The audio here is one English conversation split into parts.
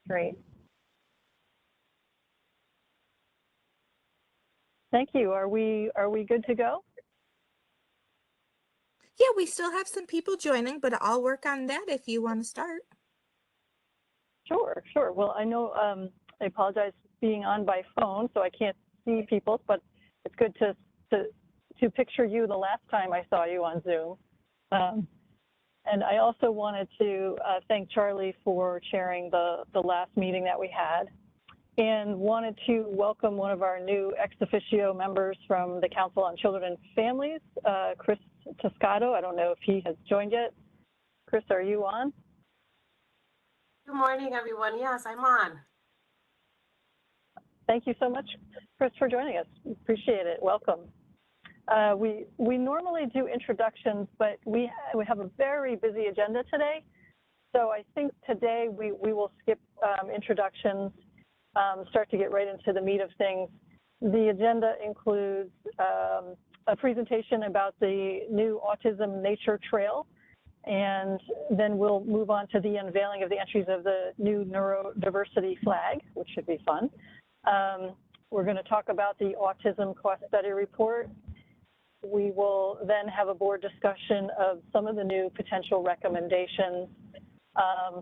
Great. Thank you. Are we good to go? Yeah, we still have some people joining, but I'll work on that if you want to start. Sure, sure. Well, I know I apologize for being on by phone, so I can't see people, but it's good to picture you the last time I saw you on Zoom. And I also wanted to thank Charlie for chairing the last meeting that we had, and wanted to welcome one of our new ex officio members from the Council on Children and Families, Chris Toscado. I don't know if he has joined yet. Chris, are you on? Good morning, everyone. Yes, I'm on. Thank you so much, Chris, for joining us. Appreciate it. Welcome. We normally do introductions, but we have a very busy agenda today. So I think today we will skip introductions, start to get right into the meat of things. The agenda includes a presentation about the new Autism Nature Trail, and then we'll move on to the unveiling of the entries of the new Neurodiversity flag, which should be fun. We're going to talk about the Autism Cost Study Report. We will then have a board discussion of some of the new potential recommendations,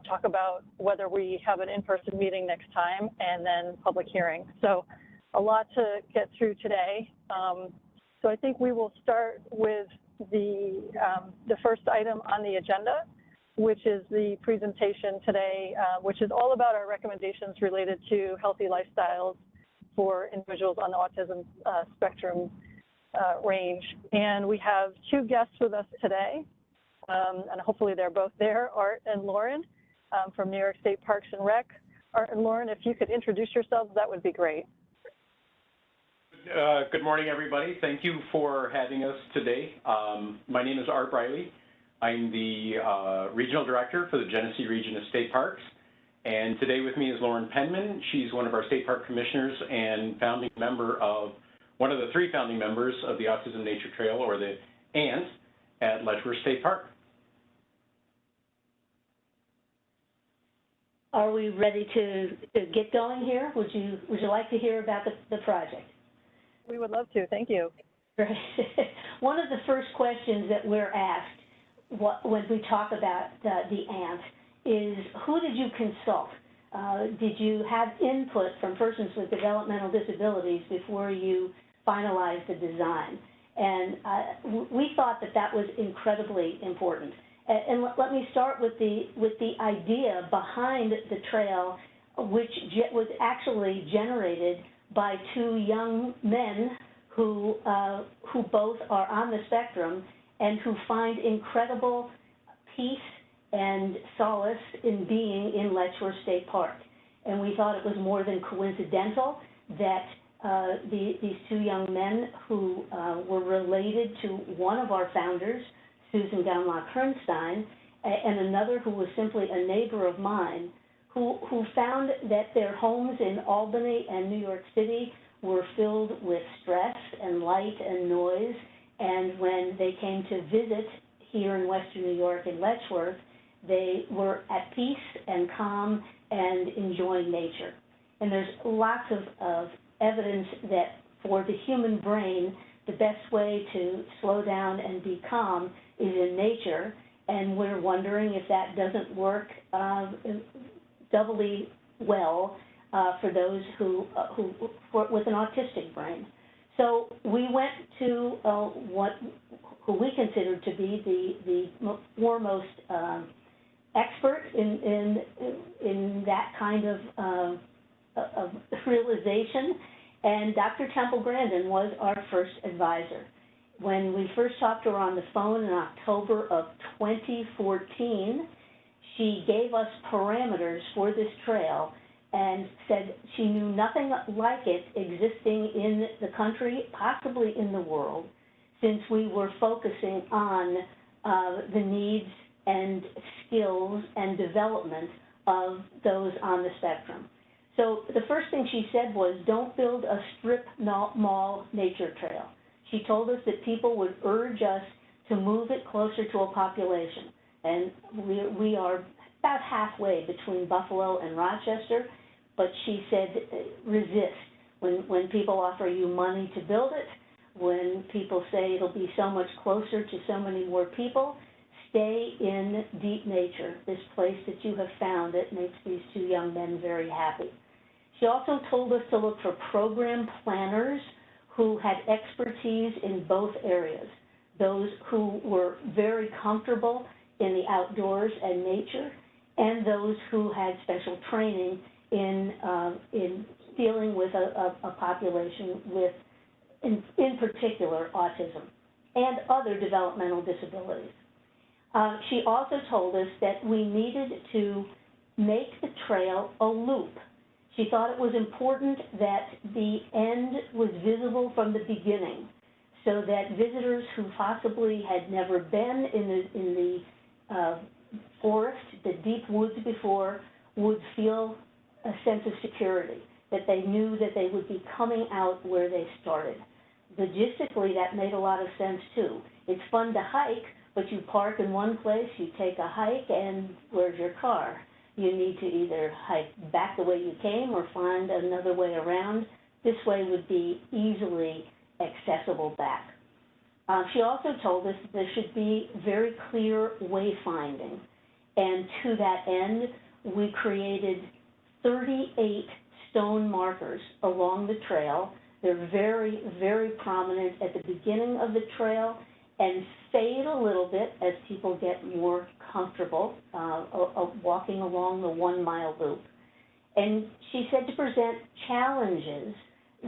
talk about whether we have an in-person meeting next time, and then public hearing. So a lot to get through today. So I think we will start with the first item on the agenda, which is the presentation today, which is all about our recommendations related to healthy lifestyles for individuals on the autism spectrum range. And we have two guests with us today, and hopefully they're both there, Art and Lauren from New York State Parks and Rec. Art and Lauren, if you could introduce yourselves, that would be great. Good morning, everybody. Thank you for having us today. My name is Art Briley. I'm the Regional Director for the Genesee Region of State Parks. And today with me is Lauren Penman. She's one of our State Park Commissioners and founding member of, one of the 3 founding members of the Autism Nature Trail, or the ANT, at Letchworth State Park. Are we ready to get going here? Would you like to hear about the project? We would love to. Thank you. One of the first questions that we're asked when we talk about the ANT is, who did you consult? Did you have input from persons with developmental disabilities before you finalized the design? And we thought that was incredibly important. And let me start with the idea behind the trail, which was actually generated by 2 young men who both are on the spectrum and who find incredible peace and solace in being in Letchworth State Park. And we thought it was more than coincidental that these 2 young men who were related to one of our founders, Susan Gownlock-Hernstein, and another who was simply a neighbor of mine, who found that their homes in Albany and New York City were filled with stress and light and noise, and when they came to visit here in Western New York in Letchworth, they were at peace and calm and enjoying nature. And there's lots of evidence that for the human brain, the best way to slow down and be calm is in nature, and we're wondering if that doesn't work doubly well for those who with an autistic brain. So we went to who we considered to be the foremost expert in that kind of realization, and Dr. Temple Grandin was our first advisor. When we first talked to her on the phone in October of 2014, she gave us parameters for this trail and said she knew nothing like it existing in the country, possibly in the world, since we were focusing on the needs and skills and development of those on the spectrum. So the first thing she said was, don't build a strip mall nature trail. She told us that people would urge us to move it closer to a population. And we are about halfway between Buffalo and Rochester, but she said resist. When people offer you money to build it, when people say it'll be so much closer to so many more people, stay in deep nature, this place that you have found that makes these two young men very happy. She also told us to look for program planners who had expertise in both areas, those who were very comfortable in the outdoors and nature, and those who had special training in dealing with a population with, in particular, autism and other developmental disabilities. She also told us that we needed to make the trail a loop. She thought it was important that the end was visible from the beginning, so that visitors who possibly had never been in the forest, the deep woods before, would feel a sense of security, that they knew that they would be coming out where they started. Logistically, that made a lot of sense too. It's fun to hike, but you park in one place, you take a hike, and where's your car? You need to either hike back the way you came or find another way around. This way would be easily accessible back. She also told us that there should be very clear wayfinding, and to that end, we created 38 stone markers along the trail. They're very, very prominent at the beginning of the trail and fade a little bit as people get more comfortable walking along the 1 mile loop. And she said to present challenges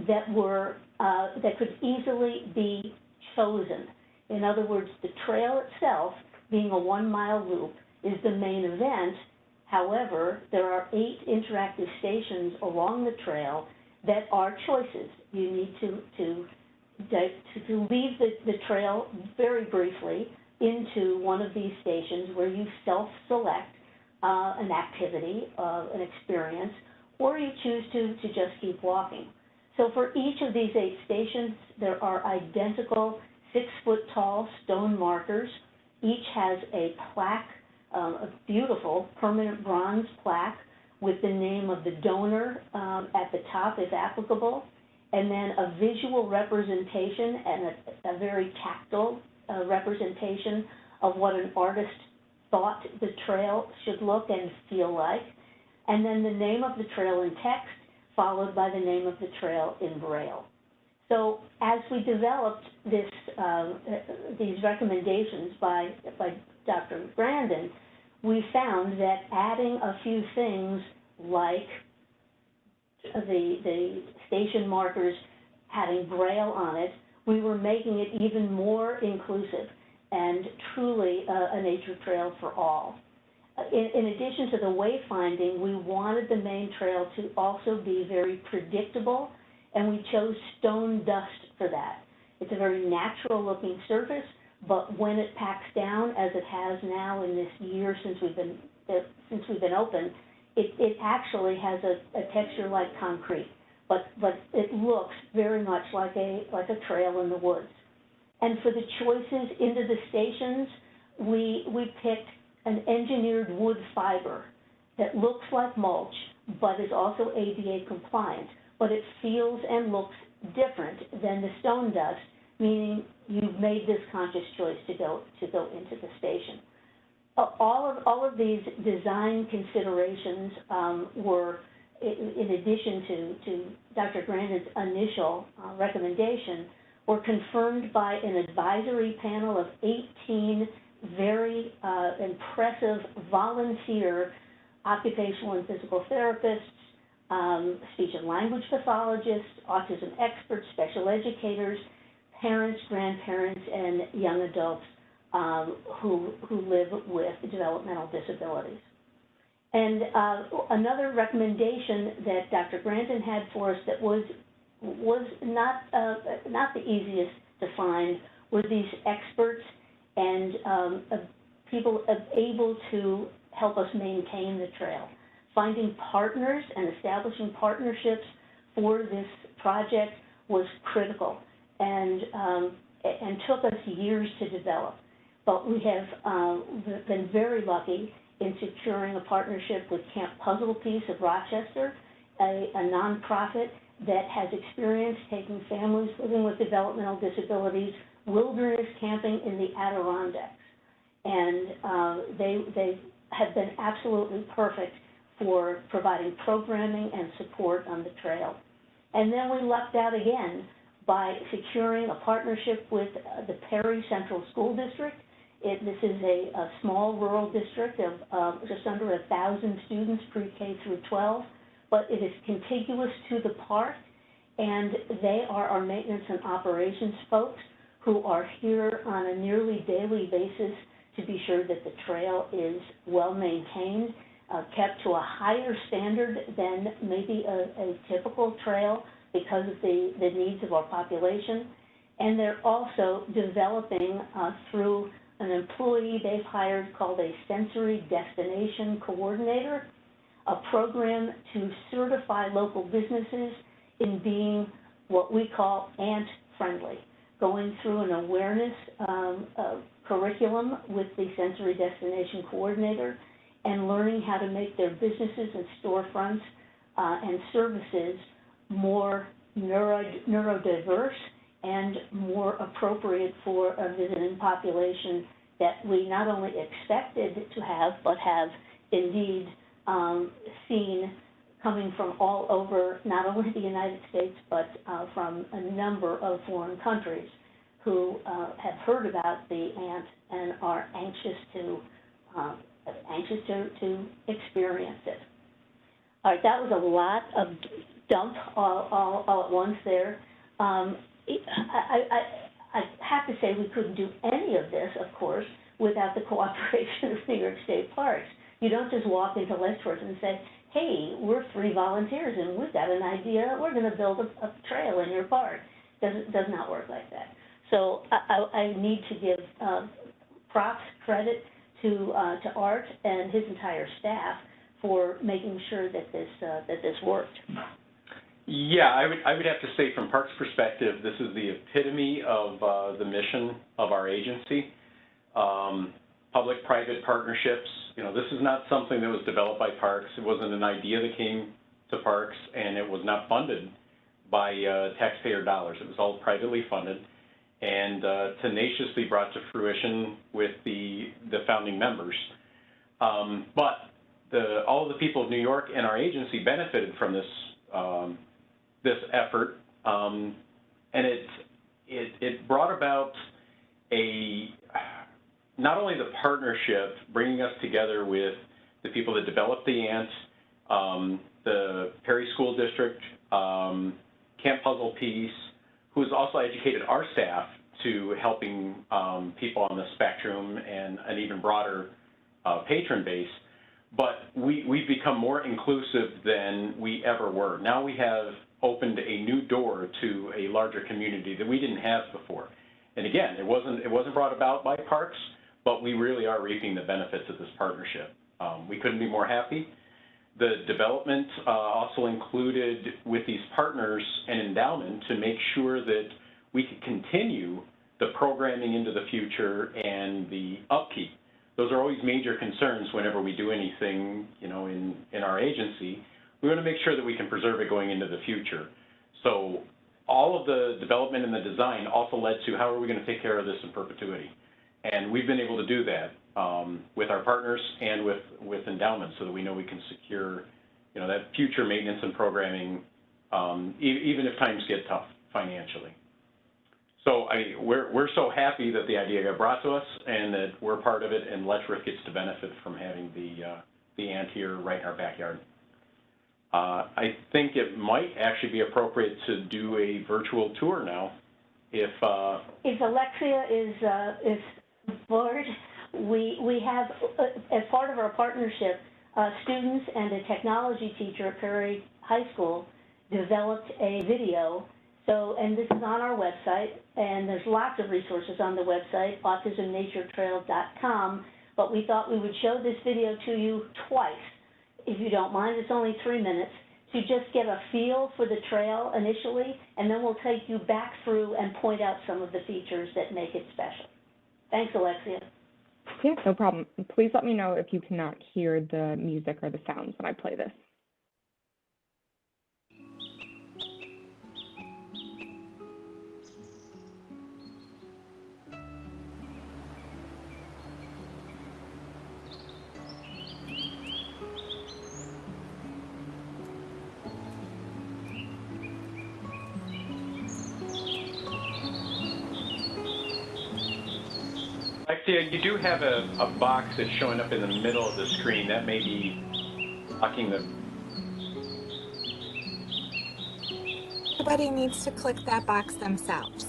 that were, that could easily be chosen. In other words, the trail itself, being a 1 mile loop, is the main event. However, there are 8 interactive stations along the trail that are choices. You need to leave the trail very briefly into one of these stations where you self-select an activity, an experience, or you choose to just keep walking. So for each of these 8 stations, there are identical 6-foot-tall stone markers. Each has a plaque, a beautiful permanent bronze plaque with the name of the donor at the top, if applicable, and then a visual representation and a very tactile representation of what an artist thought the trail should look and feel like, and then the name of the trail in text, followed by the name of the trail in Braille. So as we developed this, these recommendations by Dr. Grandin, we found that adding a few things like the station markers having Braille on it, we were making it even more inclusive and truly a nature trail for all. In addition to the wayfinding, we wanted the main trail to also be very predictable, and we chose stone dust for that. It's a very natural looking surface, but when it packs down, as it has now in this year since we've been open, it actually has a texture like concrete, but it looks very much like a trail in the woods. And for the choices into the stations, we picked an engineered wood fiber that looks like mulch, but is also ADA compliant, but it feels and looks different than the stone dust, meaning you've made this conscious choice to go into the station. All of these design considerations were, in addition to Dr. Grandin's initial recommendation, were confirmed by an advisory panel of 18 very impressive volunteer occupational and physical therapists, speech and language pathologists, autism experts, special educators, parents, grandparents, and young adults who live with developmental disabilities. And another recommendation that Dr. Grandin had for us that was not the easiest to find were these experts and people able to help us maintain the trail. Finding partners and establishing partnerships for this project was critical and took us years to develop. But we have been very lucky in securing a partnership with Camp Puzzle Piece of Rochester, a nonprofit that has experience taking families living with developmental disabilities wilderness camping in the Adirondacks. And they have been absolutely perfect for providing programming and support on the trail. And then we lucked out again by securing a partnership with the Perry Central School District. This is a small rural district of just under 1,000 students, pre-K through 12, but it is contiguous to the park, and they are our maintenance and operations folks who are here on a nearly daily basis to be sure that the trail is well maintained, kept to a higher standard than maybe a typical trail because of the needs of our population. And they're also developing through an employee they've hired called a Sensory Destination Coordinator, a program to certify local businesses in being what we call ant-friendly, going through an awareness curriculum with the Sensory Destination Coordinator and learning how to make their businesses and storefronts and services more neurodiverse and more appropriate for a visiting population that we not only expected to have, but have indeed seen coming from all over, not only the United States, but from a number of foreign countries who have heard about the ant and are anxious to experience it. All right, that was a lot of dump all at once there. I have to say we couldn't do any of this, of course, without the cooperation of New York State Parks. You don't just walk into Letchworth and say, hey, we're 3 volunteers and we've got an idea, we're going to build a trail in your park. Does not work like that. So I need to give props, credit to Art and his entire staff for making sure that this worked. Yeah, I would have to say from Parks' perspective, this is the epitome of the mission of our agency. Public-private partnerships, you know, this is not something that was developed by Parks. It wasn't an idea that came to Parks, and it was not funded by taxpayer dollars. It was all privately funded and tenaciously brought to fruition with the founding members. But all of the people of New York and our agency benefited from this this effort, and it brought about not only the partnership, bringing us together with the people that developed the ant, the Perry School District, Camp Puzzle Piece, who has also educated our staff to helping people on the spectrum and an even broader patron base. But we've become more inclusive than we ever were. Now we have opened a new door to a larger community that we didn't have before. And again, it wasn't brought about by Parks, but we really are reaping the benefits of this partnership. We couldn't be more happy. The development also included with these partners an endowment to make sure that we could continue the programming into the future and the upkeep. Those are always major concerns whenever we do anything, you know, in our agency. We want to make sure that we can preserve it going into the future. So all of the development and the design also led to how are we going to take care of this in perpetuity. And we've been able to do that with our partners and with endowments so that we know we can secure, you know, that future maintenance and programming even if times get tough financially. So we're so happy that the idea got brought to us and that we're part of it, and Letchworth gets to benefit from having the ant here right in our backyard. I think it might actually be appropriate to do a virtual tour now. If Alexia is board, we have, as part of our partnership, students and a technology teacher at Perry High School developed a video. So, and this is on our website, and there's lots of resources on the website, autismnaturetrail.com, but we thought we would show this video to you twice, if you don't mind. It's only 3 minutes, to just get a feel for the trail initially, and then we'll take you back through and point out some of the features that make it special. Thanks, Alexia. Yeah, no problem. Please let me know if you cannot hear the music or the sounds when I play this. Alexia, you do have a box that's showing up in the middle of the screen. That may be blocking the... Everybody needs to click that box themselves.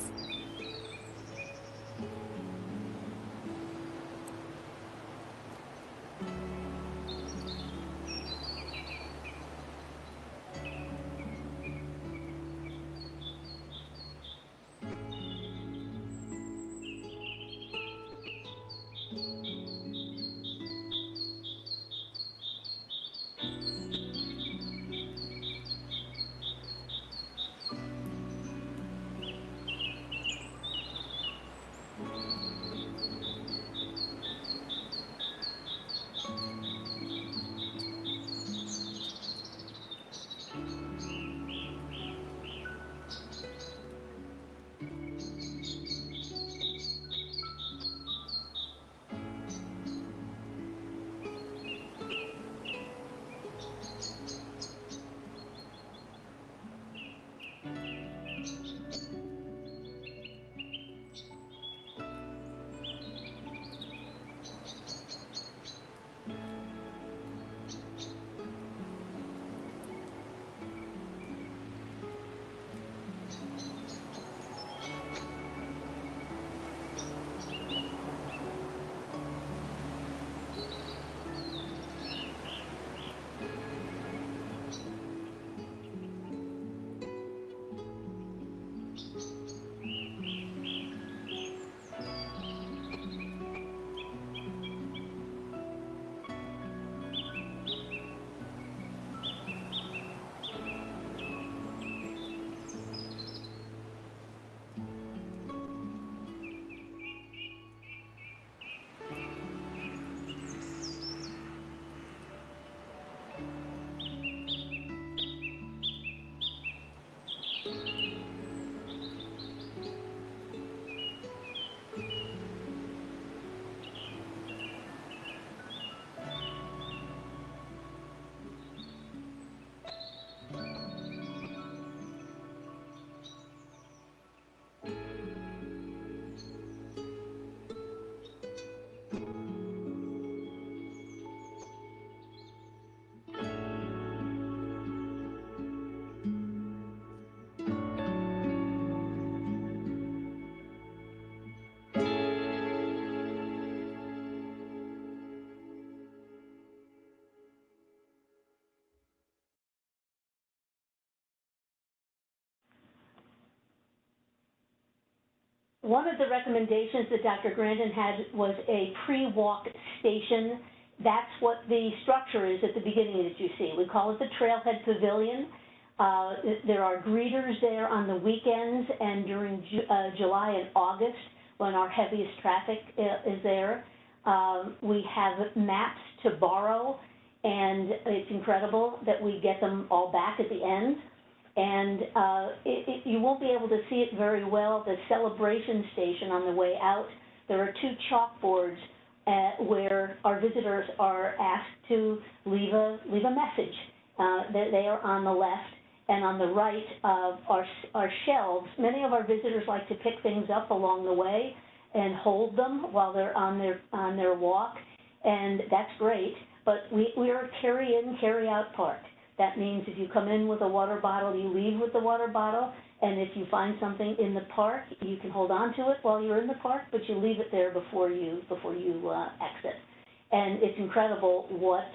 One of the recommendations that Dr. Grandin had was a pre-walk station. That's what the structure is at the beginning that you see. We call it the Trailhead Pavilion. There are greeters there on the weekends and during July and August when our heaviest traffic is there. We have maps to borrow, and it's incredible that we get them all back at the end. And you won't be able to see it very well. The celebration station on the way out, there are two chalkboards where our visitors are asked to leave a message. They are on the left, and on the right are shelves. Many of our visitors like to pick things up along the way and hold them while they're on their walk, and that's great. But we are a carry-in, carry-out park. That means if you come in with a water bottle, you leave with the water bottle, and if you find something in the park, you can hold on to it while you're in the park, but you leave it there before you exit. And it's incredible what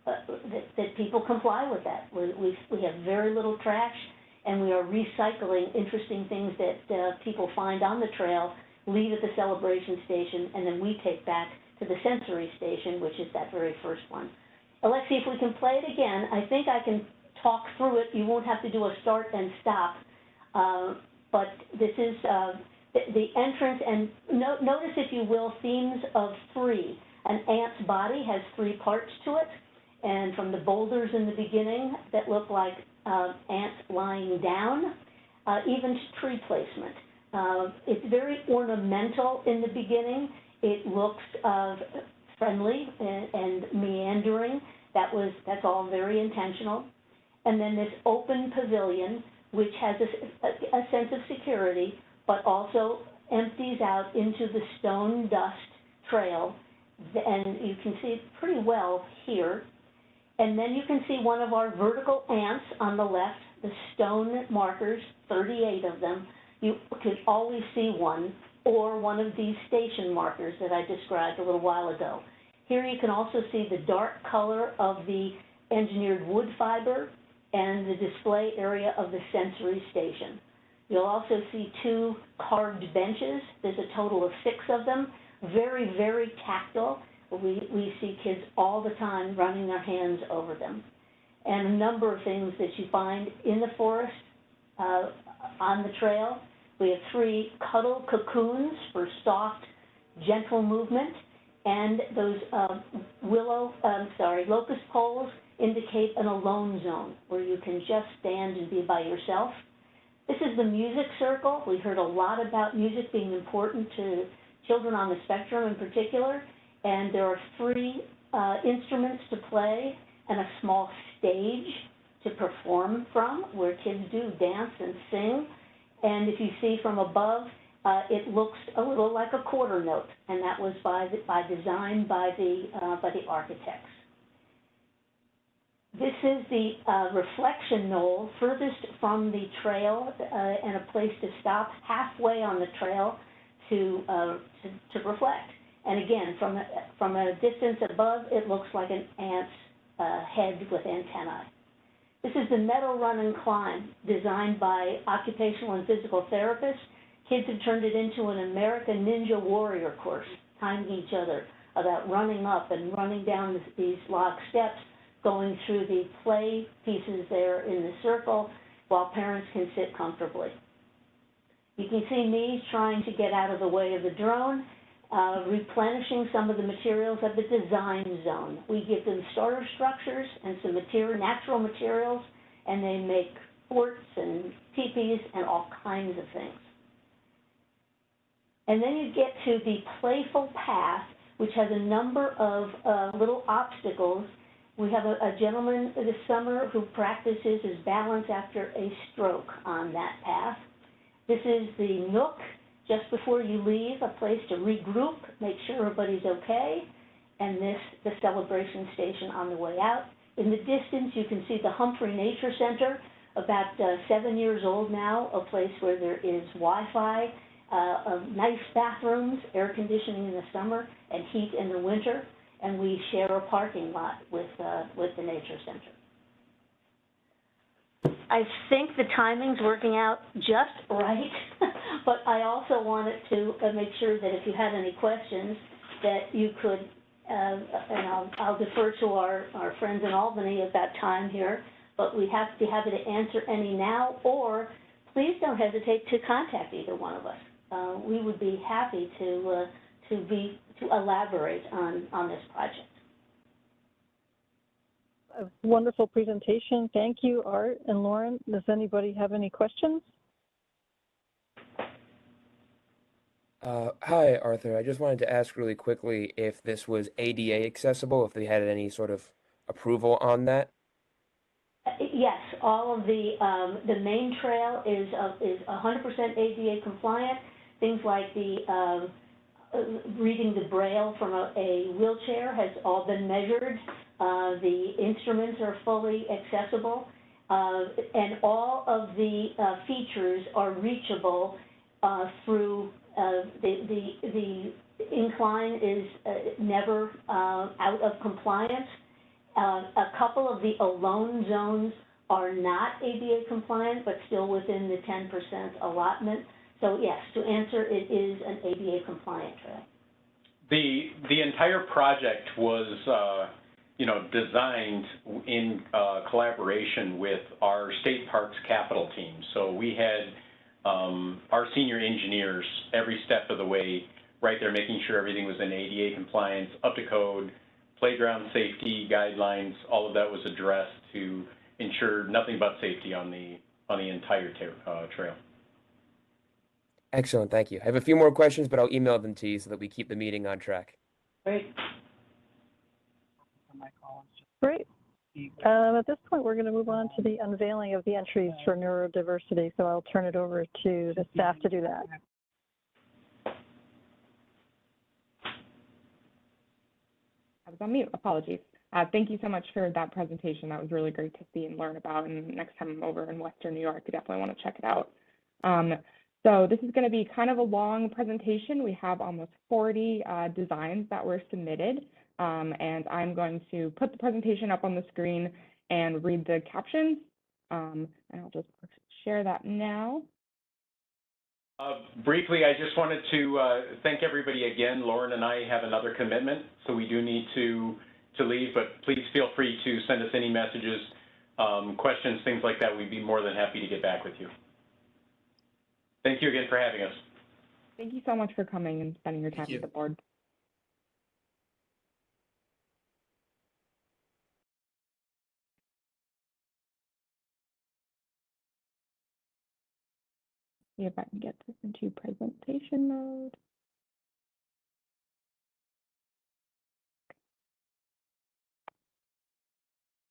that people comply with that. We have very little trash, and we are recycling interesting things that people find on the trail, leave at the celebration station, and then we take back to the sensory station, which is that very first one. Let's see if we can play it again. I think I can talk through it. You won't have to do a start and stop. But this is the entrance, and notice, if you will, themes of three. An ant's body has three parts to it, and from the boulders in the beginning that look like ants lying down, even to tree placement. It's very ornamental in the beginning. It looks friendly and meandering. That's all very intentional. And then this open pavilion, which has a sense of security, but also empties out into the stone dust trail. And you can see it pretty well here. And then you can see one of our vertical ants on the left, the stone markers, 38 of them. You could always see one, or one of these station markers that I described a little while ago. Here you can also see the dark color of the engineered wood fiber and the display area of the sensory station. You'll also see two carved benches. There's a total of 6 of them. Very, very tactile. We see kids all the time running their hands over them. And a number of things that you find in the forest, on the trail. We have 3 cuddle cocoons for soft, gentle movement. And those locust poles indicate an alone zone where you can just stand and be by yourself. This is the music circle. We heard a lot about music being important to children on the spectrum in particular. And there are 3 instruments to play and a small stage to perform from where kids do dance and sing. And if you see from above, it looks a little like a quarter note, and that was by design by the architects. This is the reflection knoll furthest from the trail, and a place to stop halfway on the trail to reflect. And again, from a distance above, it looks like an ant's head with antennae. This is the meadow run and climb, designed by occupational and physical therapists. Kids have turned it into an American Ninja Warrior course, timing each other about running up and running down these log steps, going through the play pieces there in the circle while parents can sit comfortably. You can see me trying to get out of the way of the drone, replenishing some of the materials of the design zone. We give them starter structures and some natural materials, and they make forts and teepees and all kinds of things. And then you get to the playful path, which has a number of little obstacles. We have a gentleman this summer who practices his balance after a stroke on that path. This is the nook just before you leave, a place to regroup, make sure everybody's okay, and the celebration station on the way out. In the distance, you can see the Humphrey Nature Center, about 7 years old now, a place where there is Wi-Fi, nice bathrooms, air conditioning in the summer, and heat in the winter, and we share a parking lot with the Nature Center. I think the timing's working out just right, but I also wanted to make sure that if you had any questions that you could, and I'll defer to our friends in Albany about time here, but we have to be happy to answer any now, or please don't hesitate to contact either one of us. We would be happy to elaborate on this project. A wonderful presentation. Thank you, Art and Lauren. Does anybody have any questions? Hi, Arthur. I just wanted to ask really quickly if this was ADA accessible, if they had any sort of approval on that. Yes, all of the main trail is 100% ADA compliant. Things like the reading the Braille from a wheelchair has all been measured. The instruments are fully accessible, and all of the features are reachable through the incline is never out of compliance. A couple of the alone zones are not ADA compliant, but still within the 10% allotment. So yes, to answer, it is an ADA compliant trail. The entire project was designed in collaboration with our state parks capital team. So we had our senior engineers every step of the way, right there, making sure everything was in ADA compliance, up to code, playground safety guidelines, all of that was addressed to ensure nothing but safety on the entire trail. Excellent, thank you. I have a few more questions, but I'll email them to you so that we keep the meeting on track. Great. Great. At this point, we're going to move on to the unveiling of the entries for neurodiversity. So I'll turn it over to the staff to do that. I was on mute, apologies. Thank you so much for that presentation. That was really great to see and learn about. And next time I'm over in Western New York, I definitely want to check it out. So this is going to be kind of a long presentation. We have almost 40 designs that were submitted. And I'm going to put the presentation up on the screen and read the captions. And I'll just share that now. Briefly, I just wanted to thank everybody again. Lauren and I have another commitment, so we do need to leave, but please feel free to send us any messages, questions, things like that. We'd be more than happy to get back with you. Thank you again for having us. Thank you so much for coming and spending your time with the board. See if I can get this into presentation mode.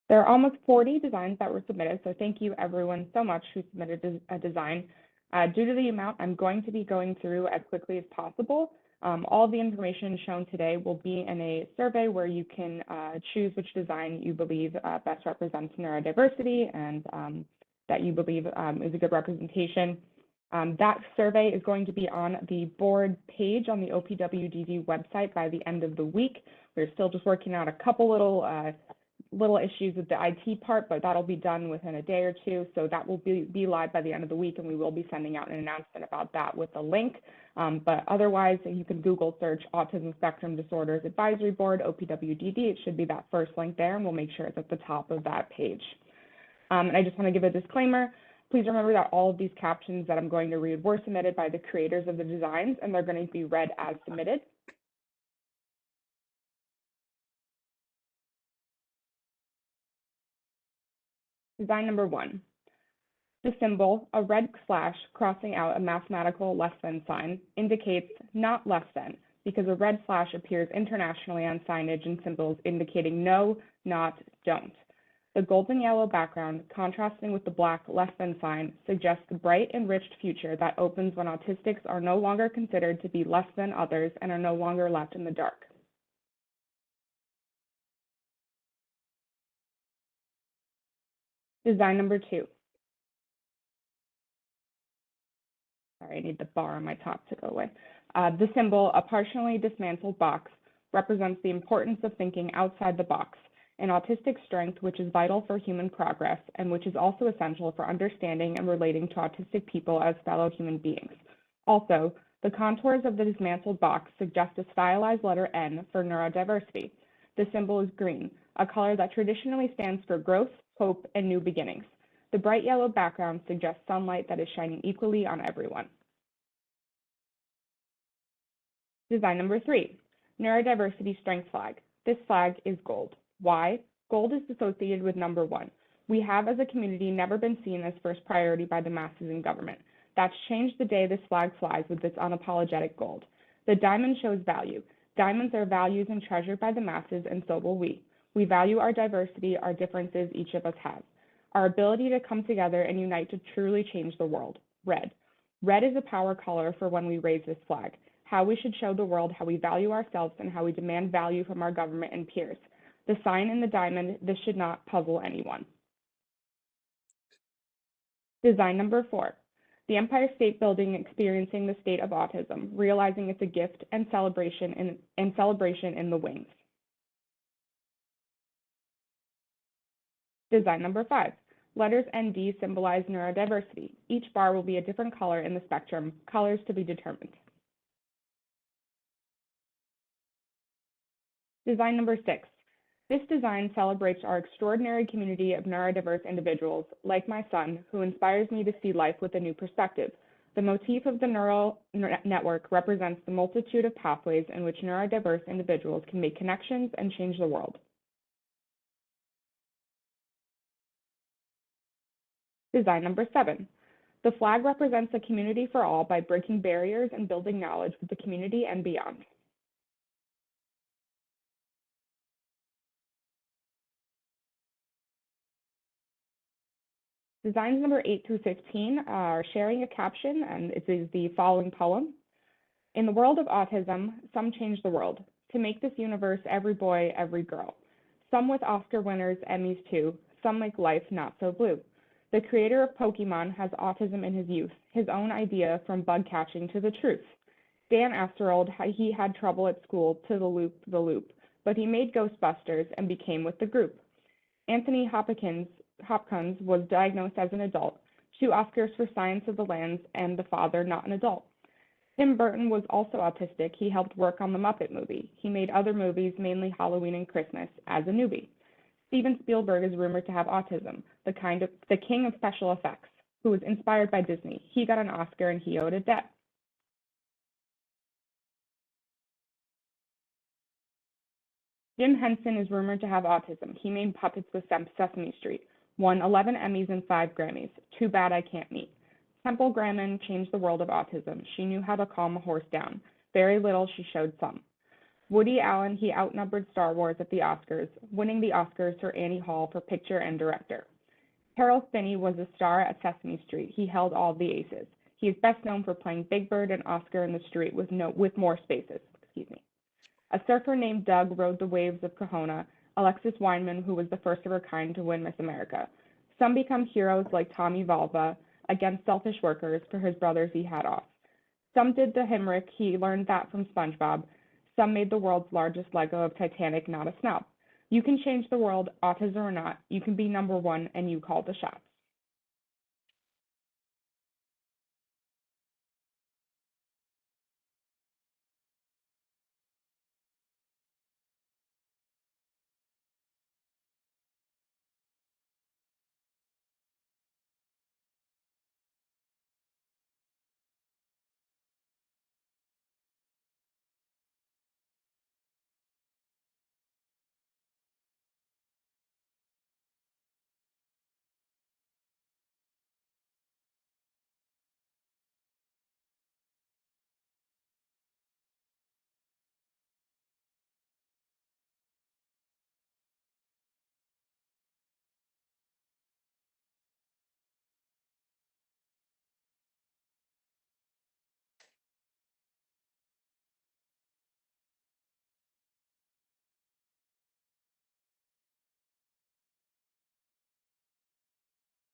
There are almost 40 designs that were submitted, so thank you everyone so much who submitted a design. Due to the amount, I'm going to be going through as quickly as possible. All the information shown today will be in a survey where you can choose which design you believe best represents neurodiversity and that you believe is a good representation. That survey is going to be on the board page on the OPWDD website by the end of the week. We're still just working out a couple little issues with the IT part, but that'll be done within a day or two. So that will be live by the end of the week, and we will be sending out an announcement about that with a link. But otherwise, you can Google search Autism Spectrum Disorders Advisory Board, OPWDD. It should be that first link there, and we'll make sure it's at the top of that page. And I just want to give a disclaimer. Please remember that all of these captions that I'm going to read were submitted by the creators of the designs, and they're going to be read as submitted. Design number 1. The symbol, a red slash crossing out a mathematical less than sign, indicates not less than, because a red slash appears internationally on signage and symbols indicating no, not, don't. The golden yellow background, contrasting with the black less than sign, suggests the bright, enriched future that opens when autistics are no longer considered to be less than others and are no longer left in the dark. Design number 2. Sorry, I need the bar on my top to go away. The symbol, a partially dismantled box, represents the importance of thinking outside the box, an autistic strength which is vital for human progress and which is also essential for understanding and relating to autistic people as fellow human beings. Also, the contours of the dismantled box suggest a stylized letter N for neurodiversity. The symbol is green, a color that traditionally stands for growth, hope, and new beginnings. The bright yellow background suggests sunlight that is shining equally on everyone. Design number 3, neurodiversity strength flag. This flag is gold. Why? Gold is associated with number 1. We have, as a community, never been seen as first priority by the masses in government. That's changed the day this flag flies with its unapologetic gold. The diamond shows value. Diamonds are valued and treasured by the masses, and so will we. We value our diversity, our differences each of us has. Our ability to come together and unite to truly change the world. Red. Red is a power color for when we raise this flag. How we should show the world how we value ourselves and how we demand value from our government and peers. The sign in the diamond, this should not puzzle anyone. Design number 4. The Empire State Building experiencing the state of autism, realizing it's a gift and celebration in the wings. Design number 5. Letters ND symbolize neurodiversity. Each bar will be a different color in the spectrum, colors to be determined. Design number 6. This design celebrates our extraordinary community of neurodiverse individuals, like my son, who inspires me to see life with a new perspective. The motif of the neural network represents the multitude of pathways in which neurodiverse individuals can make connections and change the world. Design number 7. The flag represents a community for all by breaking barriers and building knowledge with the community and beyond. Designs number 8 through 15 are sharing a caption, and it is the following poem. In the world of autism, some change the world. To make this universe every boy, every girl. Some with Oscar winners, Emmys too. Some make life not so blue. The creator of Pokemon has autism in his youth, his own idea from bug catching to the truth. Dan Asterold, he had trouble at school to the loop, but he made Ghostbusters and became with the group. Anthony Hopkins was diagnosed as an adult, 2 Oscars for Science of the Lambs and The Father, Not an Adult. Tim Burton was also autistic. He helped work on the Muppet movie. He made other movies, mainly Halloween and Christmas, as a newbie. Steven Spielberg is rumored to have autism, the king of special effects, who was inspired by Disney. He got an Oscar and he owed a debt. Jim Henson is rumored to have autism. He made puppets with Sesame Street, won 11 Emmys and 5 Grammys. Too bad I can't meet. Temple Grandin changed the world of autism. She knew how to calm a horse down. Very little, she showed some. Woody Allen, he outnumbered Star Wars at the Oscars, winning the Oscars for Annie Hall for picture and director. Harold Finney was a star at Sesame Street. He held all the aces. He is best known for playing Big Bird and Oscar in the Street with more spaces. A surfer named Doug rode the waves of Kahuna. Alexis Weinman, who was the first of her kind to win Miss America. Some become heroes like Tommy Valva against selfish workers for his brothers he had off. Some did the Himrick. He learned that from SpongeBob. Some made the world's largest Lego of Titanic, not a snob. You can change the world, autism or not. You can be number one, and you call the shots.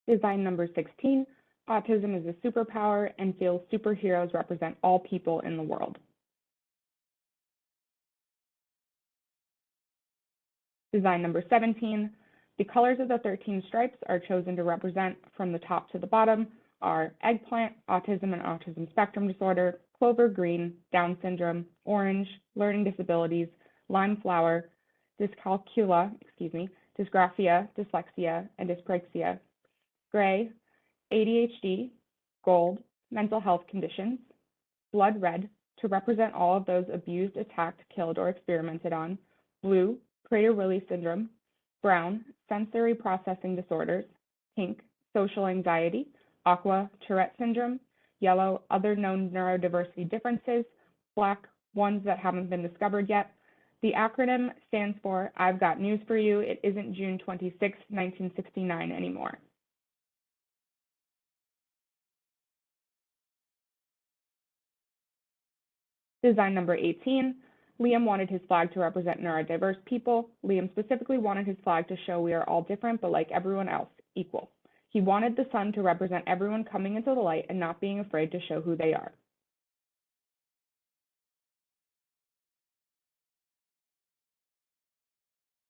Design number 16, autism is a superpower and feels superheroes represent all people in the world. Design number 17, the colors of the 13 stripes are chosen to represent from the top to the bottom are eggplant, autism and autism spectrum disorder, clover green, Down syndrome, orange, learning disabilities, lime flower, dyscalculia, dysgraphia, dyslexia, and dyspraxia, gray, ADHD, gold, mental health conditions, blood red, to represent all of those abused, attacked, killed, or experimented on, blue, Prader-Willi syndrome, brown, sensory processing disorders, pink, social anxiety, aqua, Tourette syndrome, yellow, other known neurodiversity differences, black, ones that haven't been discovered yet. The acronym stands for I've got news for you. It isn't June 26, 1969 anymore. Design number 18, Liam wanted his flag to represent neurodiverse people. Liam specifically wanted his flag to show we are all different, but like everyone else, equal. He wanted the sun to represent everyone coming into the light and not being afraid to show who they are.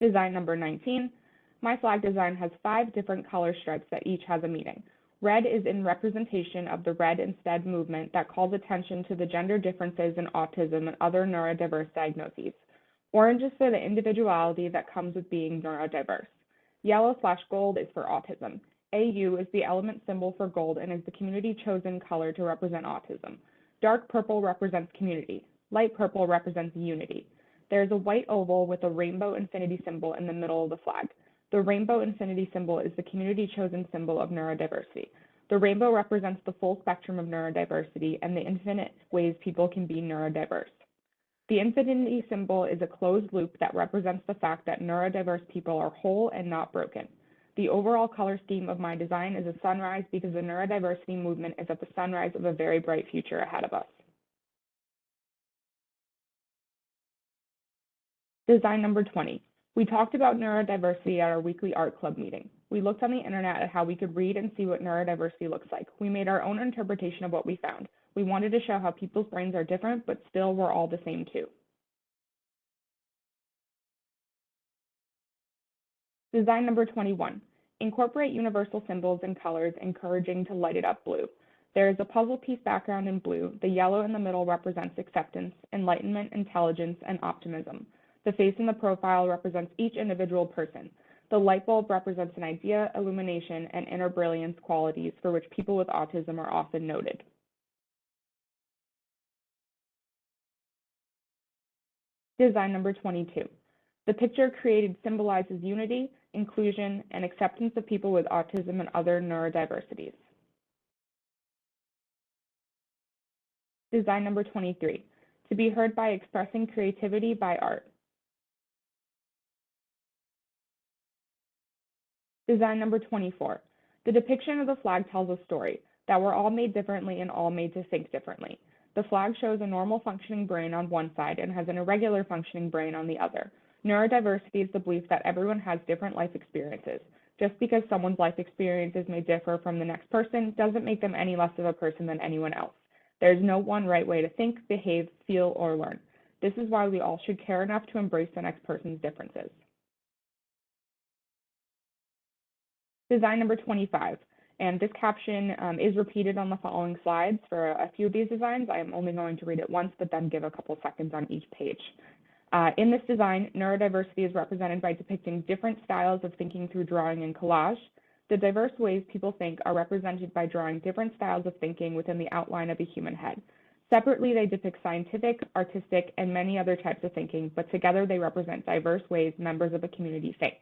Design number 19, my flag design has 5 different color stripes that each has a meaning. Red is in representation of the Red Instead movement that calls attention to the gender differences in autism and other neurodiverse diagnoses. Orange is for the individuality that comes with being neurodiverse. Yellow/gold is for autism. AU is the element symbol for gold and is the community chosen color to represent autism. Dark purple represents community. Light purple represents unity. There is a white oval with a rainbow infinity symbol in the middle of the flag. The rainbow infinity symbol is the community chosen symbol of neurodiversity. The rainbow represents the full spectrum of neurodiversity and the infinite ways people can be neurodiverse. The infinity symbol is a closed loop that represents the fact that neurodiverse people are whole and not broken. The overall color scheme of my design is a sunrise because the neurodiversity movement is at the sunrise of a very bright future ahead of us. Design number 20. We talked about neurodiversity at our weekly art club meeting. We looked on the internet at how we could read and see what neurodiversity looks like. We made our own interpretation of what we found. We wanted to show how people's brains are different, but still we're all the same too. Design number 21. Incorporate universal symbols and colors, encouraging to light it up blue. There is a puzzle piece background in blue. The yellow in the middle represents acceptance, enlightenment, intelligence, and optimism. The face in the profile represents each individual person. The light bulb represents an idea, illumination, and inner brilliance qualities for which people with autism are often noted. Design number 22. The picture created symbolizes unity, inclusion, and acceptance of people with autism and other neurodiversities. Design number 23. To be heard by expressing creativity by art. Design number 24. The depiction of the flag tells a story, that we're all made differently and all made to think differently. The flag shows a normal functioning brain on one side and has an irregular functioning brain on the other. Neurodiversity is the belief that everyone has different life experiences. Just because someone's life experiences may differ from the next person doesn't make them any less of a person than anyone else. There's no one right way to think, behave, feel, or learn. This is why we all should care enough to embrace the next person's differences. Design number 25, and this caption is repeated on the following slides for a few of these designs. I am only going to read it once, but then give a couple seconds on each page. In this design, neurodiversity is represented by depicting different styles of thinking through drawing and collage. The diverse ways people think are represented by drawing different styles of thinking within the outline of a human head. Separately, they depict scientific, artistic, and many other types of thinking, but together they represent diverse ways members of a community think.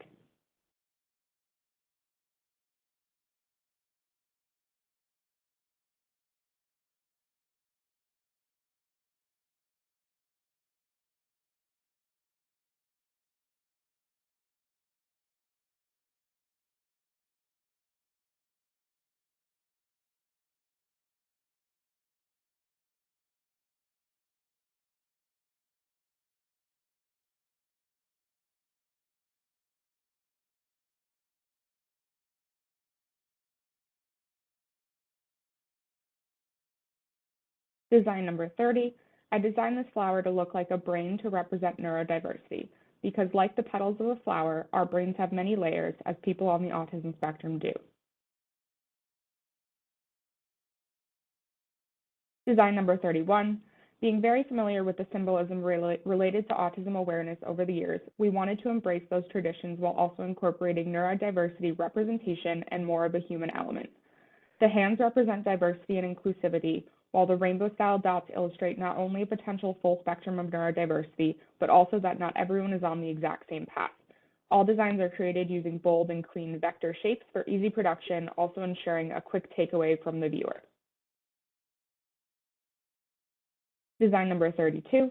Design number 30, I designed this flower to look like a brain to represent neurodiversity, because like the petals of a flower, our brains have many layers, as people on the autism spectrum do. Design number 31, being very familiar with the symbolism related to autism awareness over the years, we wanted to embrace those traditions while also incorporating neurodiversity representation and more of a human element. The hands represent diversity and inclusivity, while the rainbow-style dots illustrate not only a potential full spectrum of neurodiversity, but also that not everyone is on the exact same path. All designs are created using bold and clean vector shapes for easy production, also ensuring a quick takeaway from the viewer. Design number 32.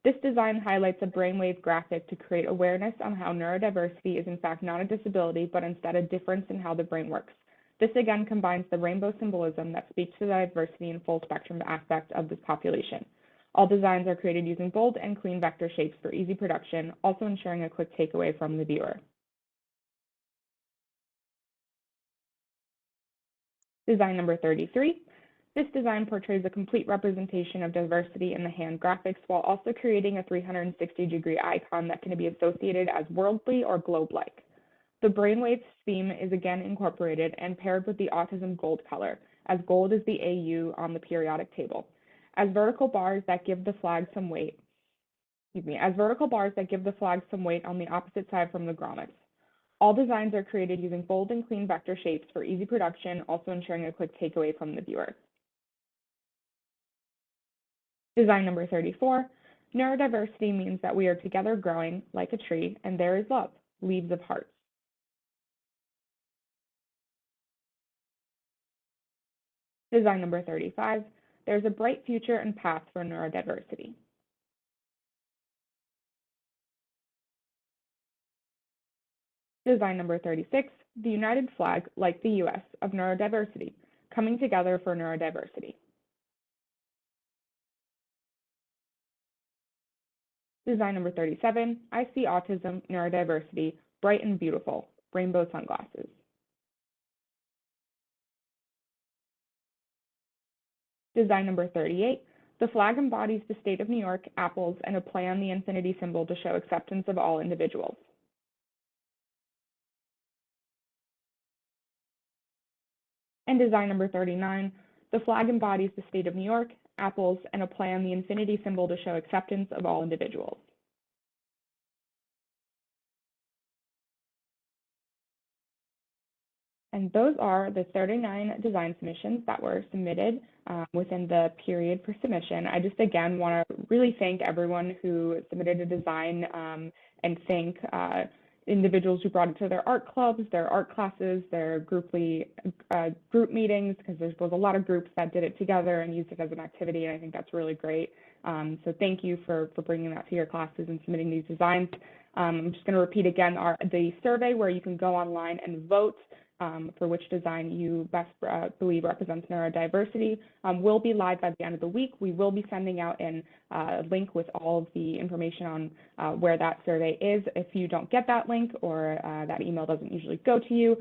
This design highlights a brainwave graphic to create awareness on how neurodiversity is in fact not a disability, but instead a difference in how the brain works. This again combines the rainbow symbolism that speaks to the diversity and full spectrum aspect of this population. All designs are created using bold and clean vector shapes for easy production, also ensuring a quick takeaway from the viewer. Design number 33. This design portrays a complete representation of diversity in the hand graphics while also creating a 360-degree icon that can be associated as worldly or globe-like. The brainwaves theme is again incorporated and paired with the autism gold color, as gold is the AU on the periodic table, as vertical bars that give the flag some weight. On the opposite side from the grommets. All designs are created using bold and clean vector shapes for easy production, also ensuring a quick takeaway from the viewer. Design number 34, neurodiversity means that we are together growing like a tree, and there is love, leaves of hearts. Design number 35, there's a bright future and path for neurodiversity. Design number 36, the united flag, like the US, of neurodiversity, coming together for neurodiversity. Design number 37, I see autism, neurodiversity, bright and beautiful, rainbow sunglasses. Design number 38, the flag embodies the state of New York, apples, and a play on the infinity symbol to show acceptance of all individuals. And design number 39, the flag embodies the state of New York, apples, and a play on the infinity symbol to show acceptance of all individuals. And those are the 39 design submissions that were submitted within the period for submission. I just, again, want to really thank everyone who submitted a design and thank individuals who brought it to their art clubs, their art classes, their group meetings, because there was a lot of groups that did it together and used it as an activity, and I think that's really great. So thank you for bringing that to your classes and submitting these designs. I'm just going to repeat again the survey where you can go online and vote for which design you best believe represents neurodiversity will be live by the end of the week. We will be sending out a link with all of the information on where that survey is. If you don't get that link or that email doesn't usually go to you,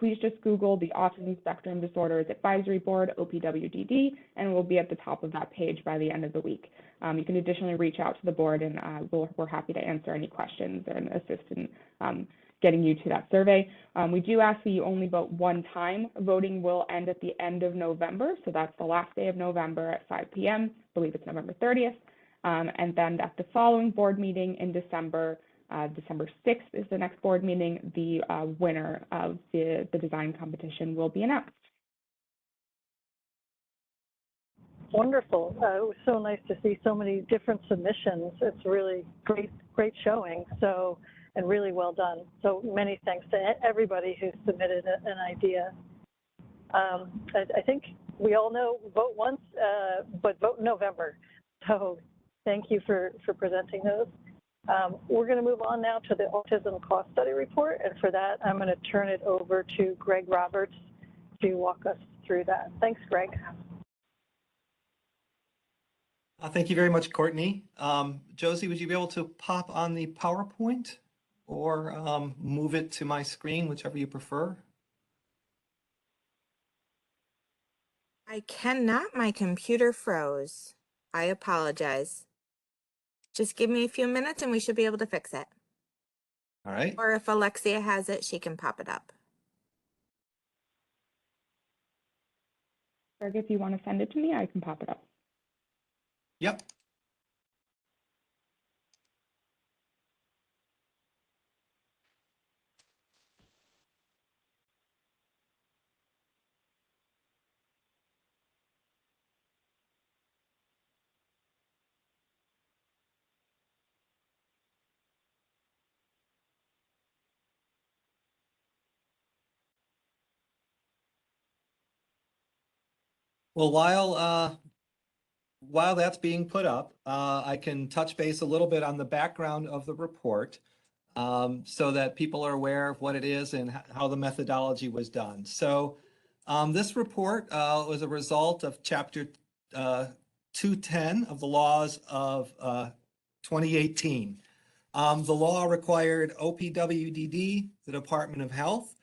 please just Google the Autism Spectrum Disorders Advisory Board, OPWDD, and we'll be at the top of that page by the end of the week. You can additionally reach out to the board, and we're happy to answer any questions and assist in getting you to that survey. We do ask that you only vote one time. Voting will end at the end of November, so that's the last day of November at 5 p.m. I believe it's November 30th. And then at the following board meeting in December, December 6th is the next board meeting, the winner of the design competition will be announced. Wonderful. It was so nice to see so many different submissions. It's really great showing. So, and really well done. So many thanks to everybody who submitted an idea. I think we all know vote once, but vote in November. So thank you for presenting those. We're going to move on now to the Autism Cost Study Report. And for that, I'm going to turn it over to Greg Roberts to walk us through that. Thanks, Greg. Thank you very much, Courtney. Josie, would you be able to pop on the PowerPoint or move it to my screen, whichever you prefer? I cannot. My computer froze. I apologize. Just give me a few minutes and we should be able to fix it. All right. Or if Alexia has it, she can pop it up. Greg, if you want to send it to me, I can pop it up. Yep. Well, while that's being put up, I can touch base a little bit on the background of the report so that people are aware of what it is and how the methodology was done. So this report was a result of Chapter 210 of the laws of 2018. The law required OPWDD, the Department of Health,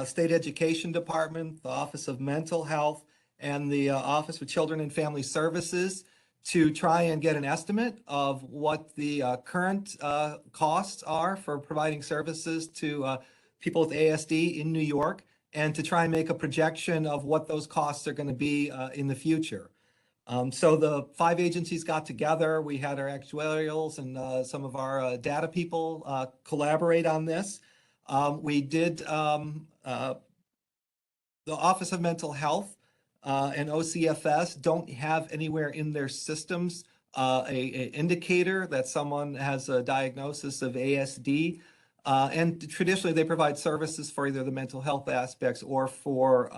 State Education Department, the Office of Mental Health, and the Office for Children and Family Services to try and get an estimate of what the current costs are for providing services to people with ASD in New York, and to try and make a projection of what those costs are going to be in the future. So the 5 agencies got together. We had our actuarials and some of our data people collaborate on this. We did, the Office of Mental Health and OCFS don't have anywhere in their systems a indicator that someone has a diagnosis of ASD. And traditionally, they provide services for either the mental health aspects or for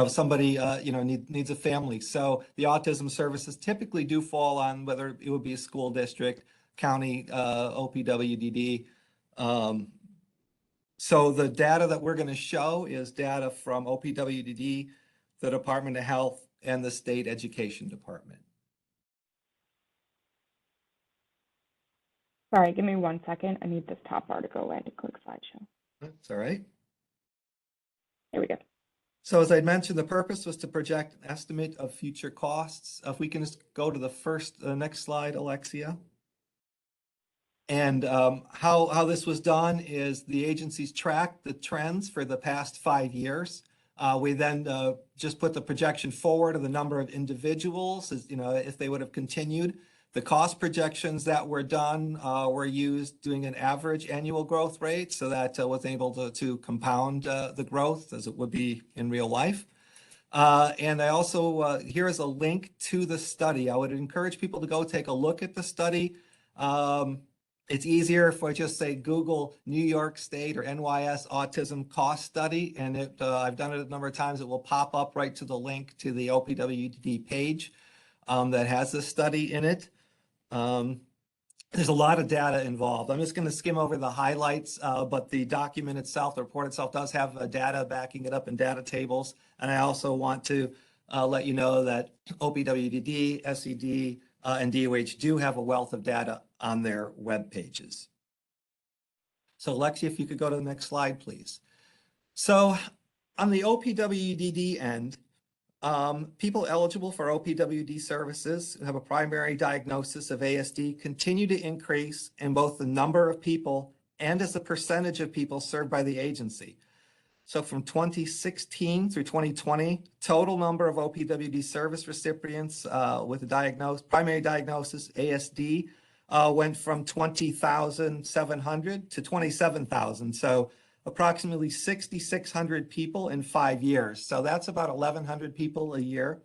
somebody, needs a family. So the autism services typically do fall on whether it would be a school district, county, OPWDD. So the data that we're going to show is data from OPWDD, the Department of Health, and the State Education Department. Sorry, give me 1 second. I need this top bar to go away to click slideshow. That's all right. Here we go. So as I mentioned, the purpose was to project an estimate of future costs. If we can just go to the next slide, Alexia. And how this was done is the agencies tracked the trends for the past 5 years. We then just put the projection forward of the number of individuals, if they would have continued. The cost projections that were done were used doing an average annual growth rate, so that was able to compound the growth as it would be in real life. And I also, here is a link to the study. I would encourage people to go take a look at the study. It's easier if I just say Google New York State or NYS Autism Cost Study, and I've done it a number of times. It will pop up right to the link to the OPWDD page that has this study in it. There's a lot of data involved. I'm just going to skim over the highlights, but the document itself, the report itself, does have data backing it up in data tables. And I also want to let you know that OPWDD, SED, and DOH do have a wealth of data on their web pages. So Alexia, if you could go to the next slide, please. So on the OPWDD end, people eligible for OPWD services who have a primary diagnosis of ASD continue to increase in both the number of people and as a percentage of people served by the agency. So from 2016 through 2020, total number of OPWD service recipients with a primary diagnosis, ASD, went from 20,700 to 27,000. So approximately 6,600 people in 5 years. So that's about 1,100 people a year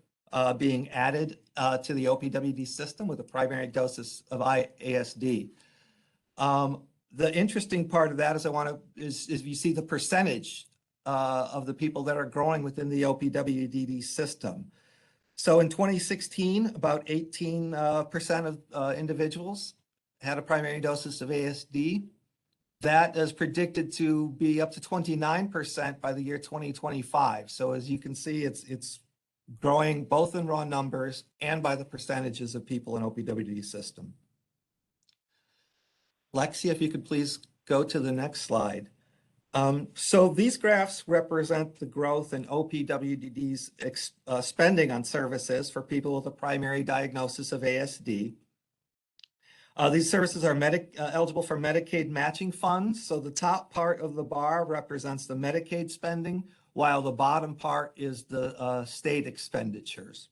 being added to the OPWD system with a primary diagnosis of ASD. The interesting part of that is you see the percentage of the people that are growing within the OPWDD system. So in 2016, about 18% of individuals had a primary diagnosis of ASD. That is predicted to be up to 29% by the year 2025. So as you can see, it's growing both in raw numbers and by the percentages of people in OPWD system. Lexi, if you could please go to the next slide. So these graphs represent the growth in OPWDD's spending on services for people with a primary diagnosis of ASD. These services are eligible for Medicaid matching funds. So the top part of the bar represents the Medicaid spending, while the bottom part is the state expenditures.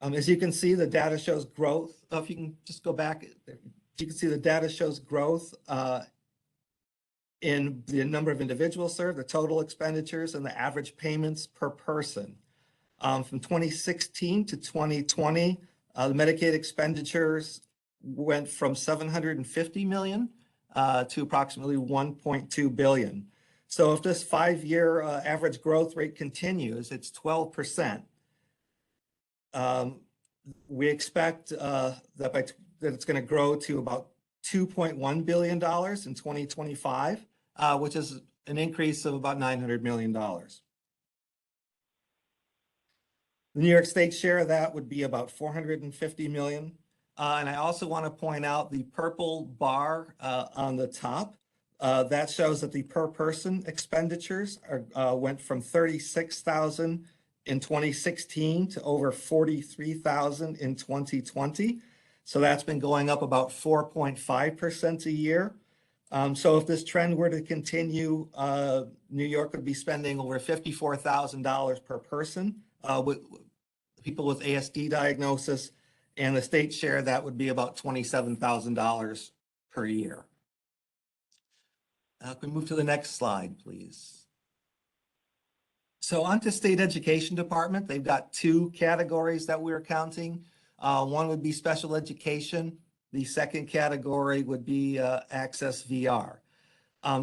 As you can see, the data shows growth. If you can just go back, you can see the data shows growth in the number of individuals served, the total expenditures, and the average payments per person. From 2016 to 2020, the Medicaid expenditures went from 750 million to approximately 1.2 billion. So if this 5-year average growth rate continues, it's 12%. We expect that it's going to grow to about $2.1 billion in 2025, which is an increase of about $900 million. The New York State share of that would be about 450 million. And I also want to point out the purple bar on the top. That shows that the per person expenditures went from 36,000 in 2016 to over 43,000 in 2020. So that's been going up about 4.5% a year. So if this trend were to continue, New York would be spending over $54,000 per person with people with ASD diagnosis, and the state share that would be about $27,000 per year. Can we move to the next slide, please? So on to state education department, they've got two categories that we're counting. One would be special education. The second category would be Access VR.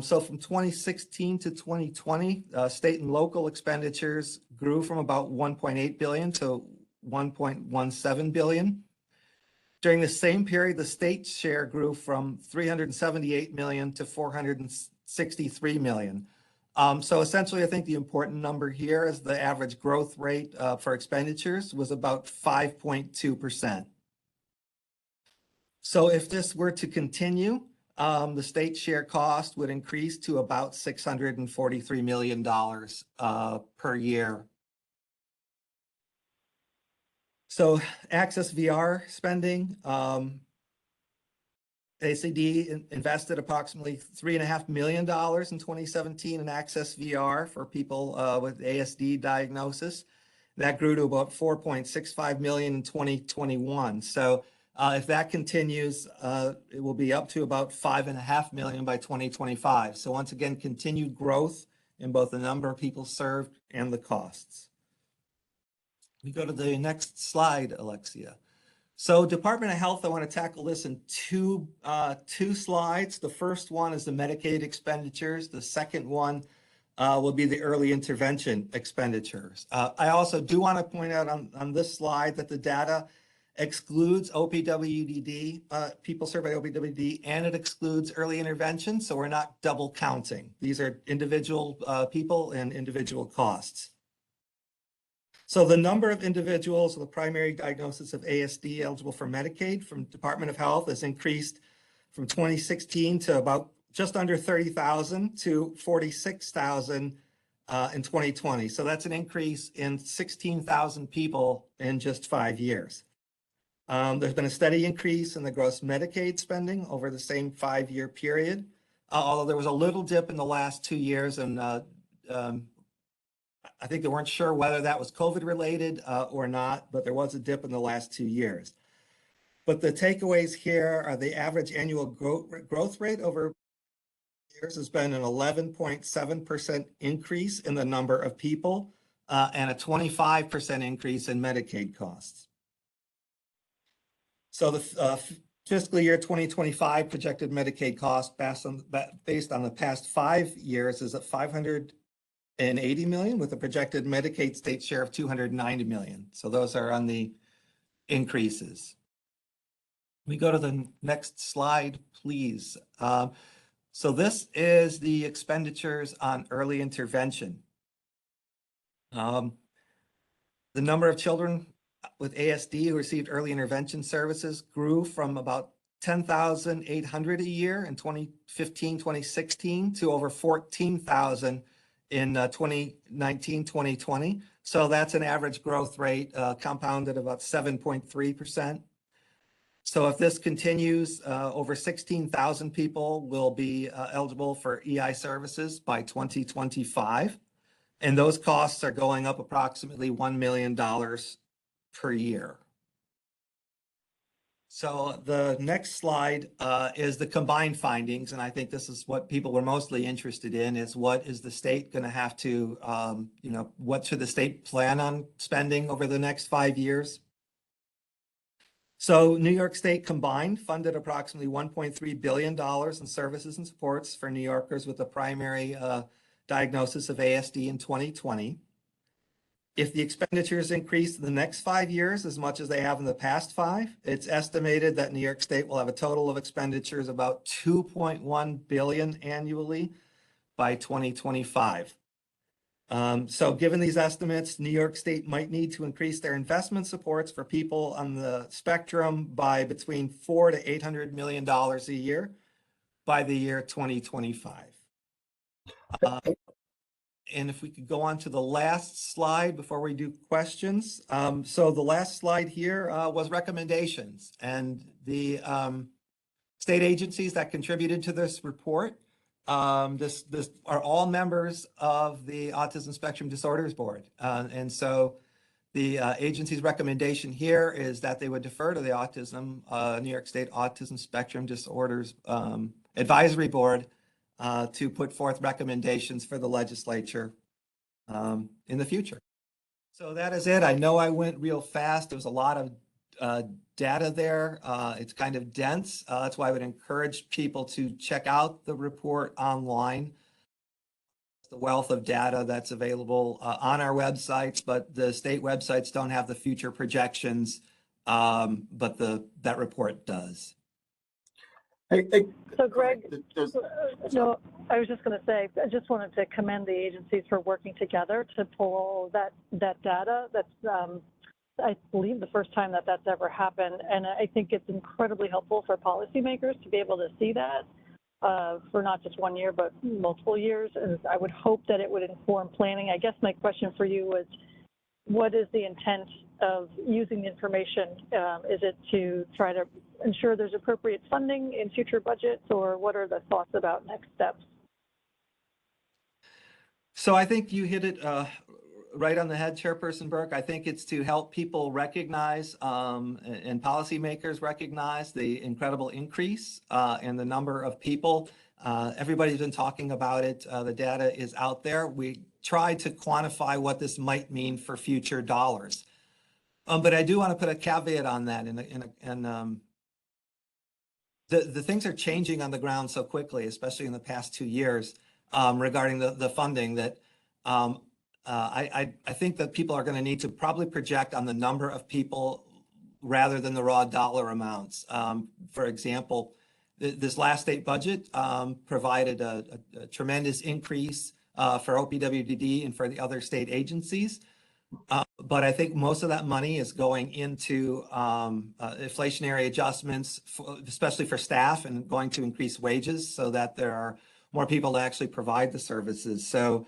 So from 2016 to 2020, state and local expenditures grew from about 1.8 billion to 1.17 billion. During the same period, the state share grew from 378 million to 463 million. So essentially, I think the important number here is the average growth rate for expenditures was about 5.2%. So if this were to continue, the state share cost would increase to about $643 million per year. So Access VR spending, ACD invested approximately $3.5 million in 2017 in Access VR for people with ASD diagnosis. That grew to about 4.65 million in 2021. So if that continues, it will be up to about 5.5 million by 2025. So once again, continued growth in both the number of people served and the costs. We go to the next slide, Alexia. So Department of Health, I want to tackle this in two slides. The first one is the Medicaid expenditures. The second one will be the early intervention expenditures. I also do want to point out on this slide that the data excludes OPWDD, people served by OPWDD, and it excludes early intervention. So we're not double counting. These are individual people and individual costs. So the number of individuals with a primary diagnosis of ASD eligible for Medicaid from Department of Health has increased from 2016 to about just under 30,000 to 46,000 in 2020. So that's an increase in 16,000 people in just 5 years. There's been a steady increase in the gross Medicaid spending over the same 5-year period, although there was a little dip in the last 2 years, and I think they weren't sure whether that was COVID related or not, but there was a dip in the last 2 years. But the takeaways here are the average annual growth rate over years has been an 11.7% increase in the number of people and a 25% increase in Medicaid costs. So the fiscal year 2025 projected Medicaid cost based on the past 5 years is at 580 million with a projected Medicaid state share of 290 million. So those are on the increases. We go to the next slide, please. So this is the expenditures on early intervention. The number of children with ASD who received early intervention services grew from about 10,800 a year in 2015, 2016 to over 14,000 in 2019, 2020. So that's an average growth rate compounded about 7.3%. So if this continues, over 16,000 people will be eligible for EI services by 2025. And those costs are going up approximately $1 million per year. So the next slide is the combined findings. And I think this is what people were mostly interested in, is what is the state going to have to, what should the state plan on spending over the next 5 years? So New York State combined funded approximately $1.3 billion in services and supports for New Yorkers with a primary diagnosis of ASD in 2020. If the expenditures increase in the next 5 years as much as they have in the past 5, it's estimated that New York State will have a total of expenditures about $2.1 billion annually by 2025. So given these estimates, New York State might need to increase their investment supports for people on the spectrum by between $400 to $800 million a year by the year 2025. And if we could go on to the last slide before we do questions. So the last slide here was recommendations, and the state agencies that contributed to this report. This are all members of the Autism Spectrum Disorders Board. And so The agency's recommendation here is that they would defer to the Autism, New York State Autism Spectrum Disorders Advisory Board to put forth recommendations for the legislature in the future. So that is it. I know I went real fast. There was a lot of data there. It's kind of dense. That's why I would encourage people to check out the report online. The wealth of data that's available on our websites, but the state websites don't have the future projections, but that report does. So Greg, no, I was just going to say, I just wanted to commend the agencies for working together to pull that data. That's, I believe, the first time that that's ever happened. And I think it's incredibly helpful for policymakers to be able to see that for not just 1 year, but multiple years. And I would hope that it would inform planning. I guess my question for you is, what is the intent of using the information? Is it to try to ensure there's appropriate funding in future budgets, or what are the thoughts about next steps? So I think you hit it right on the head, Chairperson Burke. I think it's to help people recognize and policymakers recognize the incredible increase in the number of people. Everybody's been talking about it. The data is out there. We tried to quantify what this might mean for future dollars. But I do want to put a caveat on that. The things are changing on the ground so quickly, especially in the past 2 years regarding the funding, that I think that people are going to need to probably project on the number of people rather than the raw dollar amounts. For example, this last state budget provided a tremendous increase for OPWDD and for the other state agencies. But I think most of that money is going into inflationary adjustments, especially for staff, and going to increase wages so that there are more people to actually provide the services. So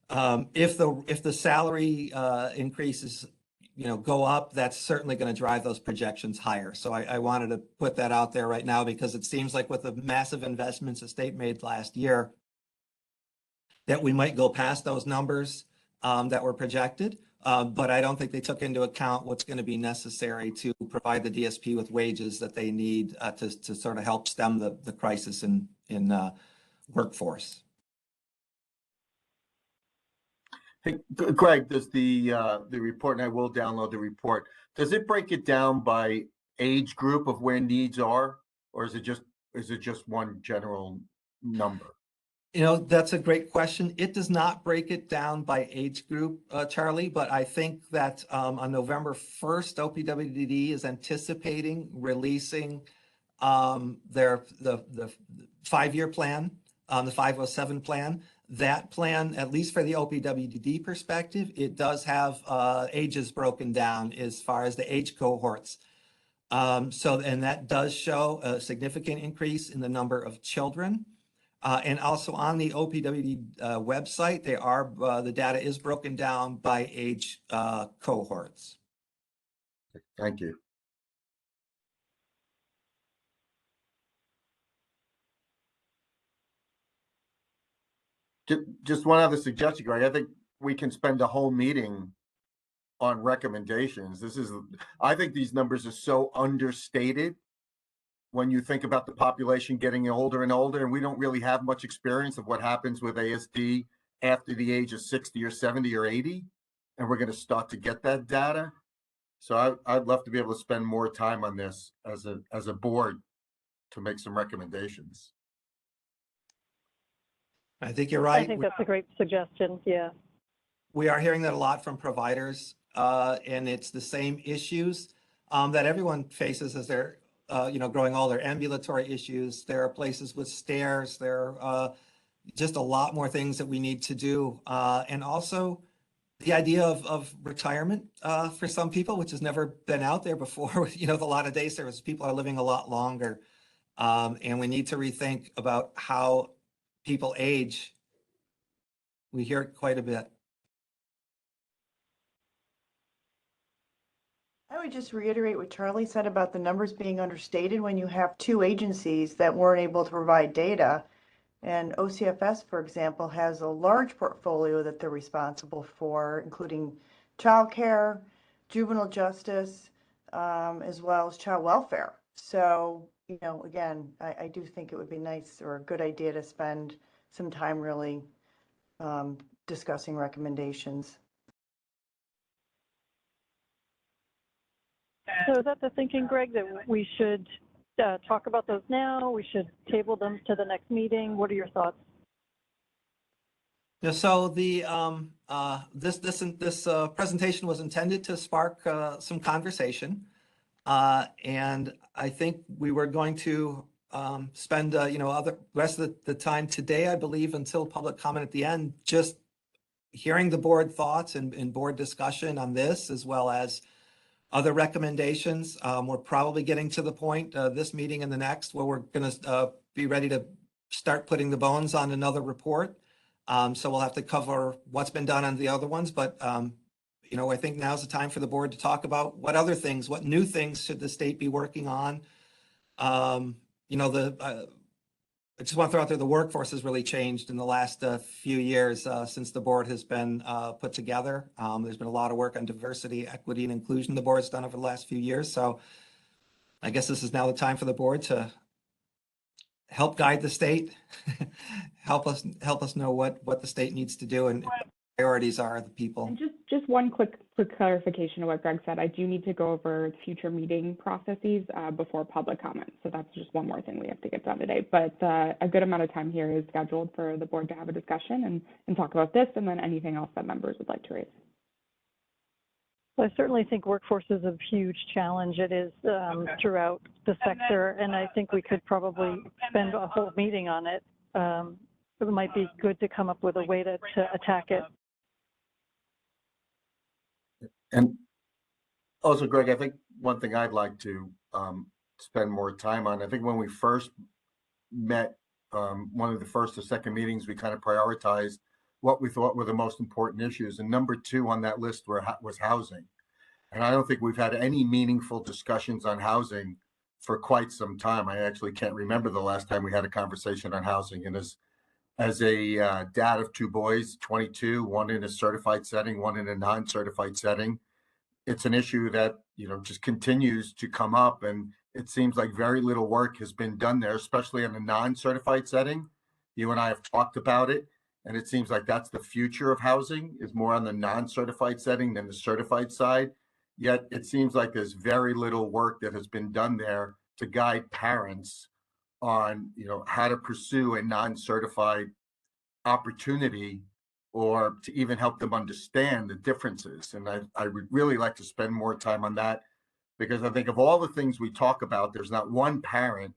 if the salary increases, go up, that's certainly going to drive those projections higher. So I wanted to put that out there right now, because it seems like with the massive investments the state made last year, that we might go past those numbers that were projected. But I don't think they took into account what's going to be necessary to provide the DSP with wages that they need to sort of help stem the crisis in workforce. Hey, Greg, does the report, and I will download the report, does it break it down by age group of where needs are, or is it just one general number? That's a great question. It does not break it down by age group, Charlie, but I think that on November 1st, OPWDD is anticipating releasing the 5-year plan, the 507 plan. That plan, at least for the OPWDD perspective, it does have ages broken down as far as the age cohorts. And that does show a significant increase in the number of children. And also on the OPWDD website, the data is broken down by age cohorts. Thank you. Just one other suggestion, Greg. I think we can spend a whole meeting on recommendations. I think these numbers are so understated when you think about the population getting older and older, and we don't really have much experience of what happens with ASD after the age of 60 or 70 or 80, and we're going to start to get that data. So I'd love to be able to spend more time on this as a board to make some recommendations. I think you're right. I think that's a great suggestion. Yeah. We are hearing that a lot from providers, and it's the same issues that everyone faces as they're growing older. Ambulatory issues. There are places with stairs. There are just a lot more things that we need to do, and also the idea of retirement for some people, which has never been out there before. With a lot of day service, people are living a lot longer, and we need to rethink about how people age. We hear it quite a bit. I would just reiterate what Charlie said about the numbers being understated when you have 2 agencies that weren't able to provide data. And OCFS, for example, has a large portfolio that they're responsible for, including childcare, juvenile justice, as well as child welfare. So, you know, again, I do think it would be nice or a good idea to spend some time really discussing recommendations. So is that the thinking, Greg, that we should talk about those now? We should table them to the next meeting? What are your thoughts? Yeah, so the this presentation was intended to spark some conversation, and I think we were going to spend you know, other rest of the time today, I believe, until public comment at the end, just hearing the board thoughts and board discussion on this, as well as other recommendations. We're probably getting to the point this meeting and the next where we're going to be ready to start putting the bones on another report. So we'll have to cover what's been done on the other ones, but you know, I think now's the time for the board to talk about what other things, what new things should the state be working on. You know, I just want to throw out there, the workforce has really changed in the last few years since the board has been put together. There's been a lot of work on diversity, equity, and inclusion the board's done over the last few years. So I guess this is now the time for the board to help guide the state, help us know what the state needs to do and priorities are of the people. And just one quick clarification of what Greg said. I do need to go over future meeting processes before public comment. So that's just one more thing we have to get done today. But a good amount of time here is scheduled for the board to have a discussion and talk about this, and then anything else that members would like to raise. Well, I certainly think workforce is a huge challenge. It is throughout the sector, and I think we could probably spend a whole meeting on it. It might be good to come up with a way to attack it. And also, Greg, I think one thing I'd like to spend more time on, I think when we first met, one of the first or second meetings, we kind of prioritized what we thought were the most important issues. And number 2 on that list was housing. And I don't think we've had any meaningful discussions on housing for quite some time. I actually can't remember the last time we had a conversation on housing. And as a dad of 2 boys, 22, one in a certified setting, one in a non-certified setting, it's an issue that, you know, just continues to come up. And it seems like very little work has been done there, especially in a non-certified setting. You and I have talked about it, and it seems like that's the future of housing, is more on the non-certified setting than the certified side. Yet it seems like there's very little work that has been done there to guide parents on, you know, how to pursue a non-certified opportunity, or to even help them understand the differences. And I would really like to spend more time on that, because I think of all the things we talk about, there's not one parent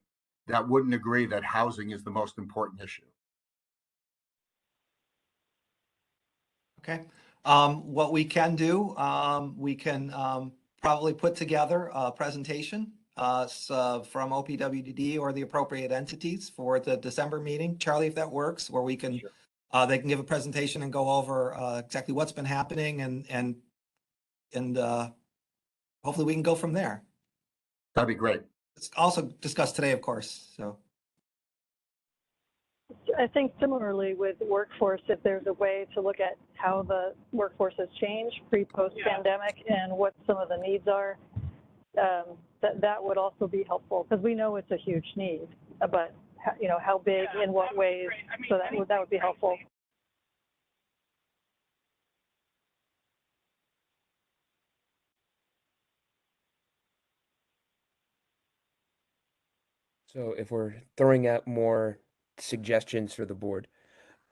that wouldn't agree that housing is the most important issue. Okay. What we can do, we can probably put together a presentation from OPWDD or the appropriate entities for the December meeting, Charlie, if that works, where we can, sure, they can give a presentation and go over exactly what's been happening, and hopefully we can go from there. That'd be great. It's also discussed today, of course. So I think similarly with workforce, if there's a way to look at how the workforce has changed pre-post pandemic and what some of the needs are, that would also be helpful, because we know it's a huge need, but you know, how big, in what ways, so that would be helpful. So if we're throwing out more suggestions for the board,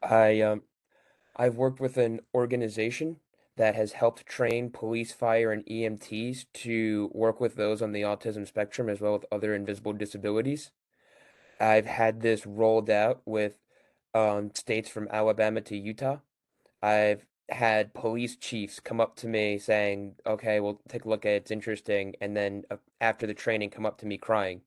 I've worked with an organization that has helped train police, fire, and EMTs to work with those on the autism spectrum as well as other invisible disabilities. I've had this rolled out with states from Alabama to Utah. I've had police chiefs come up to me saying, okay, we'll take a look at it, it's interesting, and then after the training come up to me crying,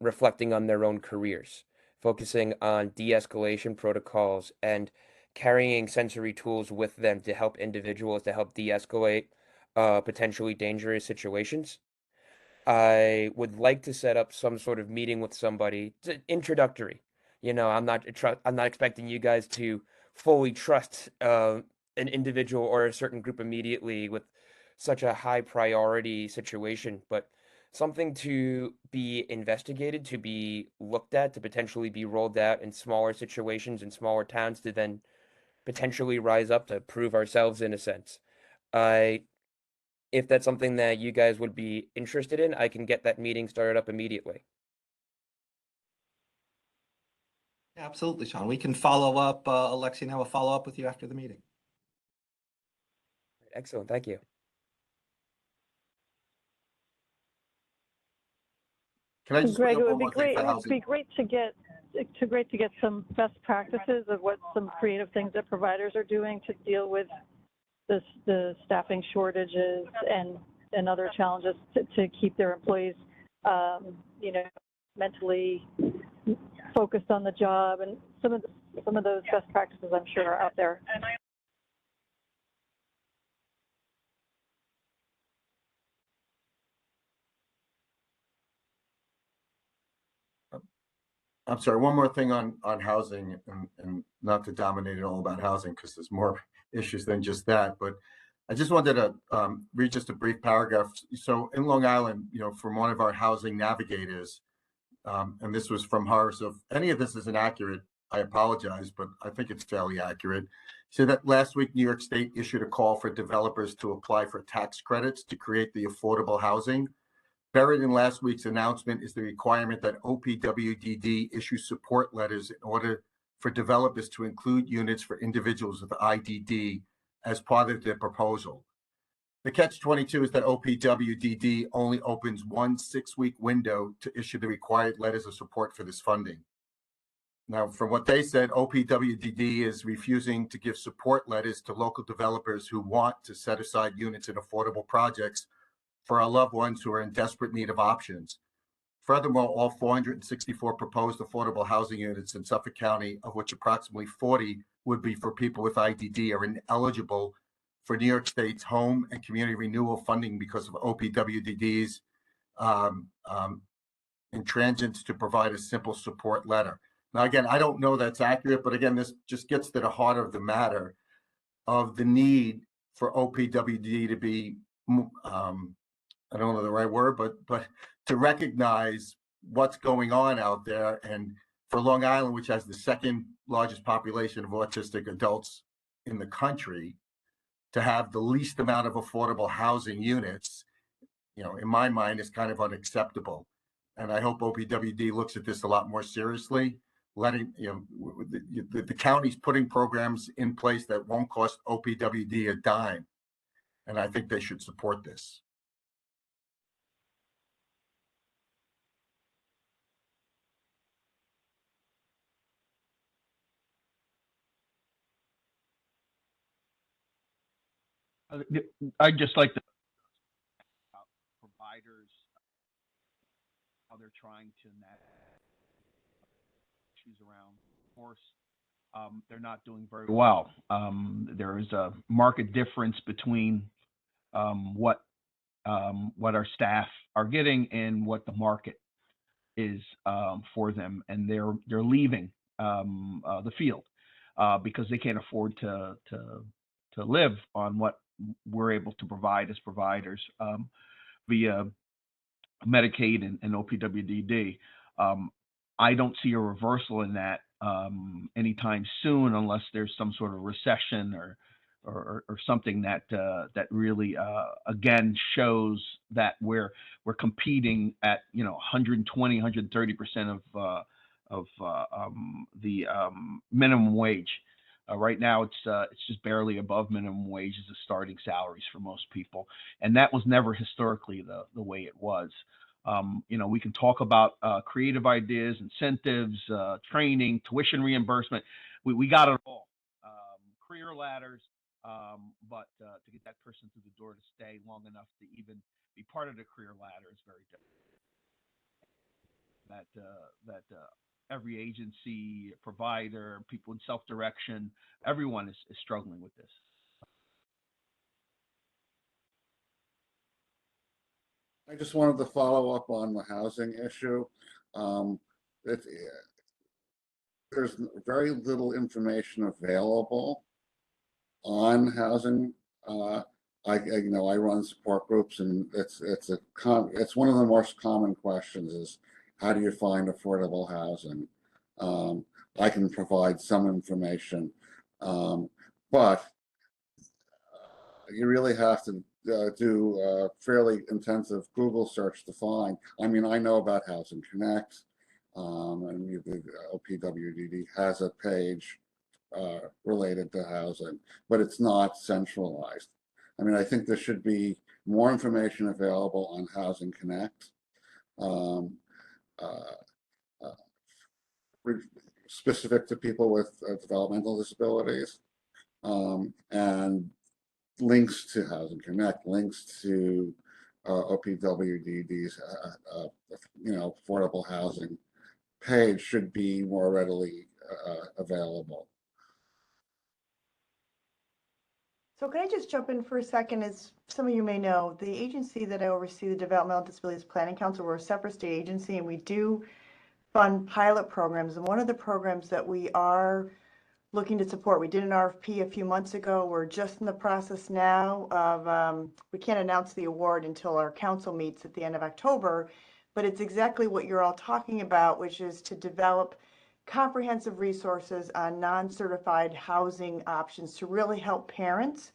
reflecting on their own careers, focusing on de-escalation protocols and carrying sensory tools with them to help individuals to help de-escalate potentially dangerous situations. I would like to set up some sort of meeting with somebody, introductory. You know, I'm not expecting you guys to fully trust an individual or a certain group immediately with such a high priority situation, but something to be investigated, to be looked at, to potentially be rolled out in smaller situations in smaller towns to then potentially rise up to prove ourselves in a sense. I If that's something that you guys would be interested in, I can get that meeting started up immediately. Absolutely, Sean. We can follow up. Alexi and I will follow up with you after the meeting. Excellent, thank you. Can I just bring Greg, up it would one be more thing great. for It would housing? be great to get some best practices of what some creative things that providers are doing to deal with the staffing shortages and other challenges to keep their employees, you know, mentally focused on the job, and some of those best practices I'm sure are out there. I'm sorry, one more thing on housing, and not to dominate it all about housing, because there's more issues than just that, but I just wanted to read just a brief paragraph. So in Long Island, you know, from one of our housing navigators, and this was from her, so if any of this is inaccurate, I apologize, but I think it's fairly accurate. So that last week, New York State issued a call for developers to apply for tax credits to create the affordable housing. Buried in last week's announcement is the requirement that OPWDD issue support letters in order for developers to include units for individuals with IDD as part of their proposal. The catch-22 is that OPWDD only opens one 6-week window to issue the required letters of support for this funding. Now, from what they said, OPWDD is refusing to give support letters to local developers who want to set aside units in affordable projects for our loved ones who are in desperate need of options. Furthermore, all 464 proposed affordable housing units in Suffolk County, of which approximately 40 would be for people with IDD, are ineligible for New York State's home and community renewal funding because of OPWDD's intransigence to provide a simple support letter. Now, again, I don't know that's accurate, but again, this just gets to the heart of the matter of the need for OPWDD to be I don't know the right word, but to recognize what's going on out there. And for Long Island, which has the second largest population of autistic adults in the country, to have the least amount of affordable housing units, you know, in my mind, is kind of unacceptable. And I hope OPWD looks at this a lot more seriously, letting, you know, the county's putting programs in place that won't cost OPWD a dime. And I think they should support this. I'd just like to providers, how they're trying to navigate issues around force. They're not doing very well. There is a market difference between what our staff are getting and what the market is for them, and they're leaving the field because they can't afford to live on what we're able to provide as providers via Medicaid and OPWDD. I don't see a reversal in that anytime soon, unless there's some sort of recession or something that really again shows that we're competing at 120, 130% of the minimum wage. Right now, it's just barely above minimum wage as the starting salaries for most people, and that was never historically the way it was. We can talk about creative ideas, incentives, training, tuition reimbursement. We got it all. Career ladders, but to get that person through the door to stay long enough to even be part of the career ladder is very different. Every agency, provider, people in self-direction, everyone is struggling with this. I just wanted to follow up on the housing issue. There's very little information available on housing I run support groups, and it's one of the most common questions is, how do you find affordable housing? I can provide some information, but you really have to do a fairly intensive Google search to find. I mean, I know about Housing Connect, and the OPWDD has a page related to housing, but it's not centralized. I mean, I think there should be more information available on Housing Connect, specific to people with developmental disabilities, and links to Housing Connect, links to OPWDD's, affordable housing page should be more readily available. So can I just jump in for a second? As some of you may know, the agency that I oversee, the Developmental Disabilities Planning Council, we're a separate state agency, and we do fund pilot programs. And one of the programs that we are looking to support, we did an RFP a few months ago. We're just in the process now of, we can't announce the award until our council meets at the end of October, but it's exactly what you're all talking about, which is to develop comprehensive resources on non-certified housing options to really help parents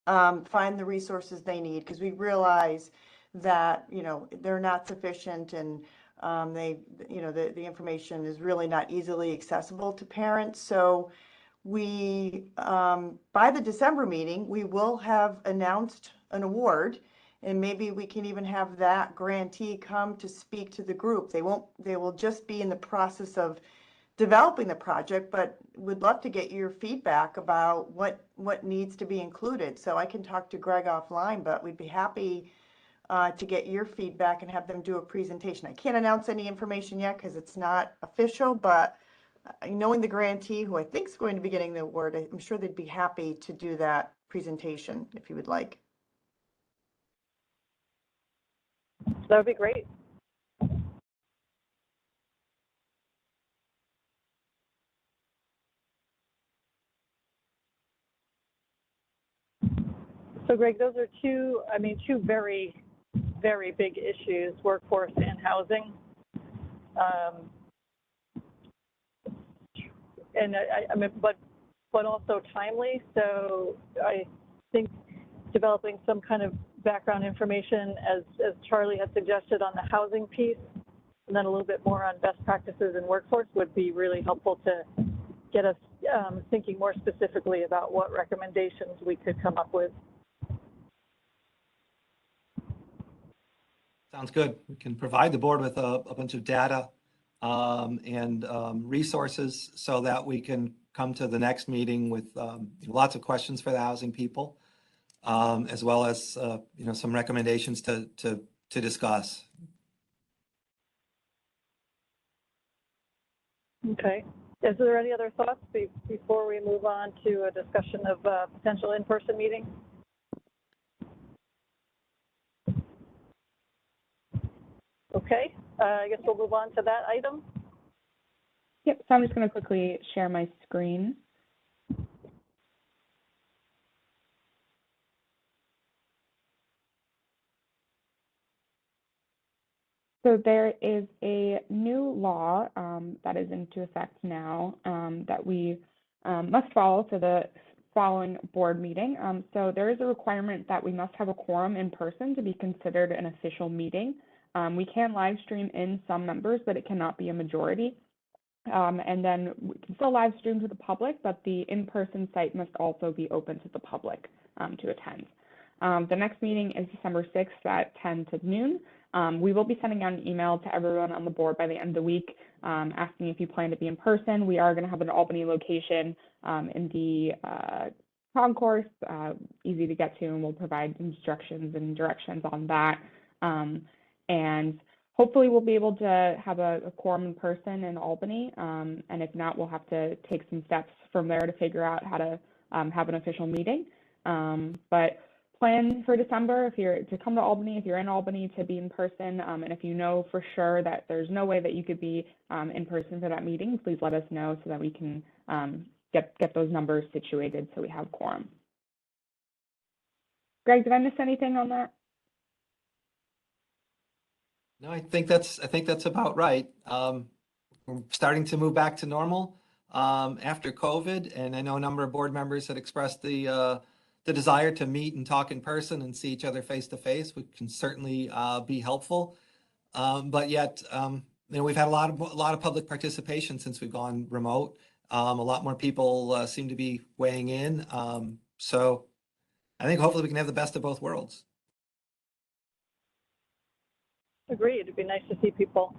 find the resources they need, because we realize that they're not sufficient, and the information is really not easily accessible to parents. So we by the December meeting, we will have announced an award, and maybe we can even have that grantee come to speak to the group. They will just be in the process of developing the project, but would love to get your feedback about what needs to be included. So I can talk to Greg offline, but we'd be happy to get your feedback and have them do a presentation. I can't announce any information yet because it's not official, but knowing the grantee, who I think is going to be getting the award, I'm sure they'd be happy to do that presentation if you would like. That would be great. So Greg, those are two very, very big issues, workforce and housing. But also timely. So I think developing some kind of background information, as Charlie had suggested, on the housing piece, and then a little bit more on best practices in workforce would be really helpful to get us thinking more specifically about what recommendations we could come up with. Sounds good. We can provide the board with a bunch of data and resources so that we can come to the next meeting with lots of questions for the housing people, as well as some recommendations to discuss. Okay. Is there any other thoughts before we move on to a discussion of potential in-person meeting? Okay, I guess we'll move on to that item. Yep, so I'm just going to quickly share my screen. So there is a new law that is into effect now that we must follow for the following board meeting. So there is a requirement that we must have a quorum in person to be considered an official meeting. We can live stream in some members, but it cannot be a majority. And then we can still live stream to the public, but the in-person site must also be open to the public to attend. The next meeting is December 6th at 10 to noon. We will be sending out an email to everyone on the board by the end of the week asking if you plan to be in person. We are going to have an Albany location in the concourse, easy to get to, and we'll provide instructions and directions on that. And hopefully we'll be able to have a quorum in person in Albany, and if not, we'll have to take some steps from there to figure out how to have an official meeting. But plan for December, if you're to come to Albany, if you're in Albany, to be in person, and if you know for sure that there's no way that you could be in person for that meeting, please let us know so that we can get those numbers situated so we have quorum. Greg, did I miss anything on that? No, I think that's about right. We're starting to move back to normal after COVID, and I know a number of board members had expressed the desire to meet and talk in person and see each other face to face, which can certainly be helpful. But yet, we've had a lot of public participation since we've gone remote. A lot more people seem to be weighing in. So I think hopefully we can have the best of both worlds. Agreed. It'd be nice to see people.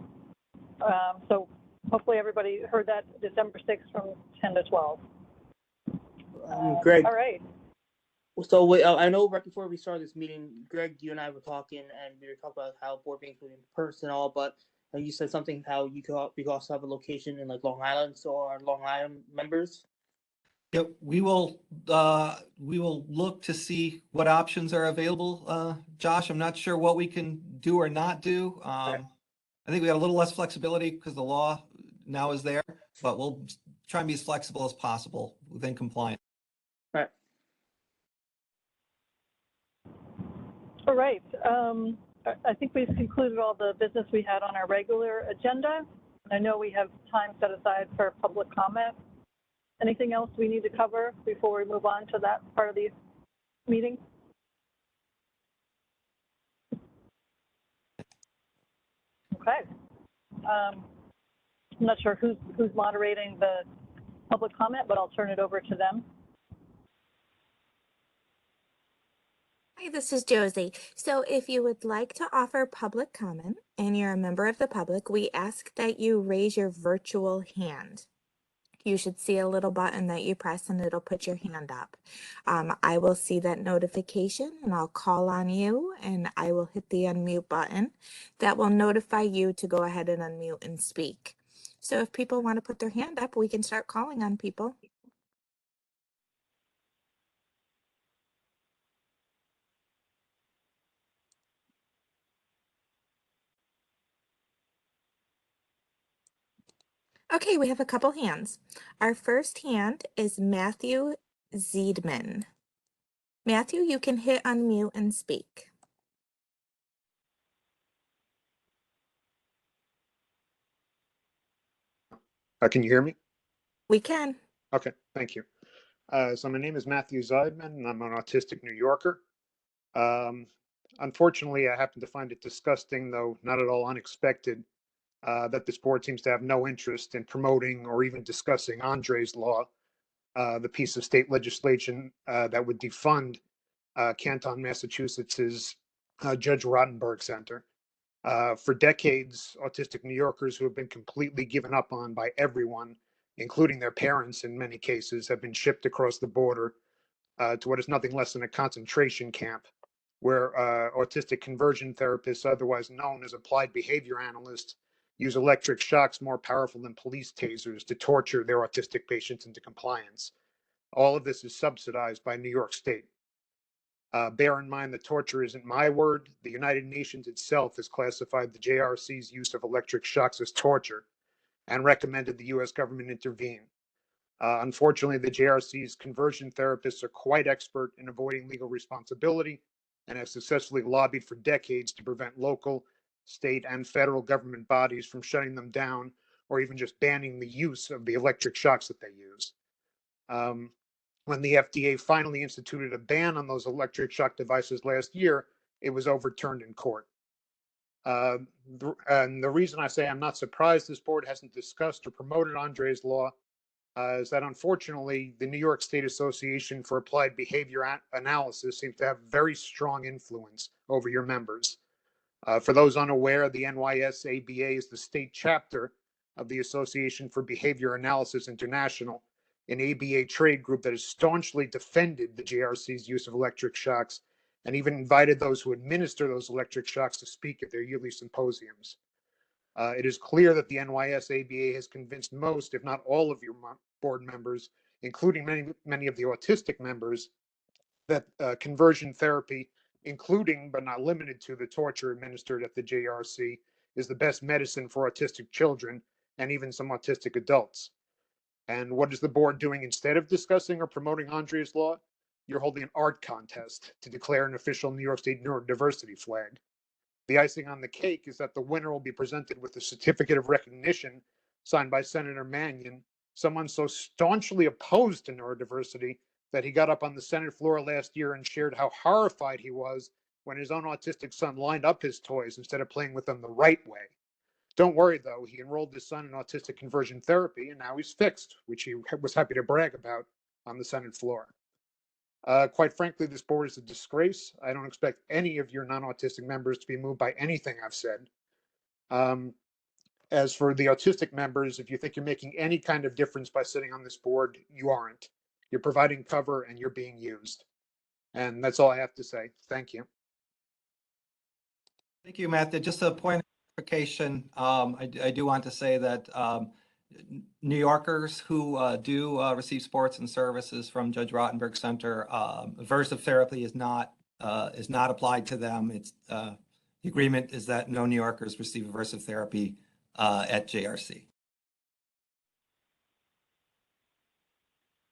So hopefully everybody heard that December 6th from 10 to 12. Greg. All right. So I know right before we started this meeting, Greg, you and I were talking, and we were talking about how board meetings would be in person and all, but you said something how we could also have a location in like Long Island, so our Long Island members. Yep, we will look to see what options are available. Josh, I'm not sure what we can do or not do. I think we got a little less flexibility because the law now is there, but we'll try and be as flexible as possible within compliance. Right. All right. I think we've concluded all the business we had on our regular agenda. I know we have time set aside for public comment. Anything else we need to cover before we move on to that part of the meeting? Okay. I'm not sure who's moderating the public comment, but I'll turn it over to them. Hi, this is Josie. So if you would like to offer public comment and you're a member of the public, we ask that you raise your virtual hand. You should see a little button that you press and it'll put your hand up. I will see that notification and I'll call on you and I will hit the unmute button. That will notify you to go ahead and unmute and speak. So if people want to put their hand up, we can start calling on people. Okay, we have a couple hands. Our first hand is Matthew Ziedman. Matthew, you can hit unmute and speak. Can you hear me? We can. Okay, thank you. So my name is Matthew Ziedman, and I'm an autistic New Yorker. Unfortunately, I happen to find it disgusting, though not at all unexpected, that this board seems to have no interest in promoting or even discussing Andre's Law, the piece of state legislation that would defund Canton, Massachusetts's Judge Rottenberg Center. For decades, autistic New Yorkers who have been completely given up on by everyone, including their parents in many cases, have been shipped across the border to what is nothing less than a concentration camp, where autistic conversion therapists, otherwise known as applied behavior analysts, use electric shocks more powerful than police tasers to torture their autistic patients into compliance. All of this is subsidized by New York State. Bear in mind that torture isn't my word. The United Nations itself has classified the JRC's use of electric shocks as torture and recommended the US government intervene. Unfortunately, the JRC's conversion therapists are quite expert in avoiding legal responsibility and have successfully lobbied for decades to prevent local, state, and federal government bodies from shutting them down or even just banning the use of the electric shocks that they use. When the FDA finally instituted a ban on those electric shock devices last year, it was overturned in court. And the reason I say I'm not surprised this board hasn't discussed or promoted Andre's Law is that unfortunately the New York State Association for Applied Behavior Analysis seems to have very strong influence over your members. For those unaware, the NYSABA is the state chapter of the Association for Behavior Analysis International, an ABA trade group that has staunchly defended the JRC's use of electric shocks and even invited those who administer those electric shocks to speak at their yearly symposiums. It is clear that the NYSABA has convinced most, if not all, of your board members, including many of the autistic members, that conversion therapy, including but not limited to the torture administered at the JRC, is the best medicine for autistic children and even some autistic adults. And what is the board doing instead of discussing or promoting Andre's Law? you're holding an art contest to declare an official New York State neurodiversity flag. The icing on the cake is that the winner will be presented with a certificate of recognition signed by Senator Mannion, someone so staunchly opposed to neurodiversity that he got up on the Senate floor last year and shared how horrified he was when his own autistic son lined up his toys instead of playing with them the right way. Don't worry, though, he enrolled his son in autistic conversion therapy, and now he's fixed, which he was happy to brag about on the Senate floor. Quite frankly, this board is a disgrace. I don't expect any of your non-autistic members to be moved by anything I've said. As for the autistic members, if you think you're making any kind of difference by sitting on this board, you aren't. You're providing cover and you're being used. And that's all I have to say. Thank you. Thank you, Matt. Just a point of clarification. I do want to say that New Yorkers who do receive sports and services from Judge Rottenberg Center, aversive therapy is not applied to them. It's the agreement is that no New Yorkers receive aversive therapy at JRC.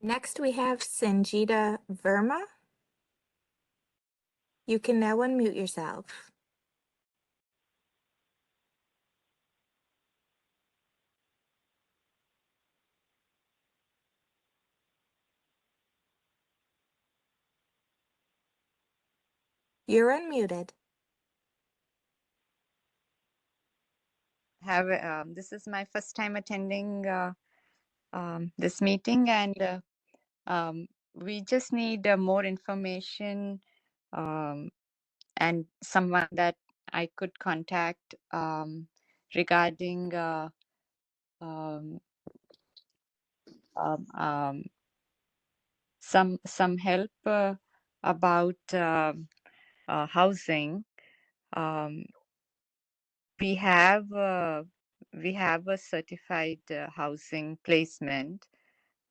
Next, we have Sanjita Verma. You can now unmute yourself. You're unmuted. This is my first time attending this meeting, and we just need more information and someone that I could contact regarding some help about housing. We have a certified housing placement,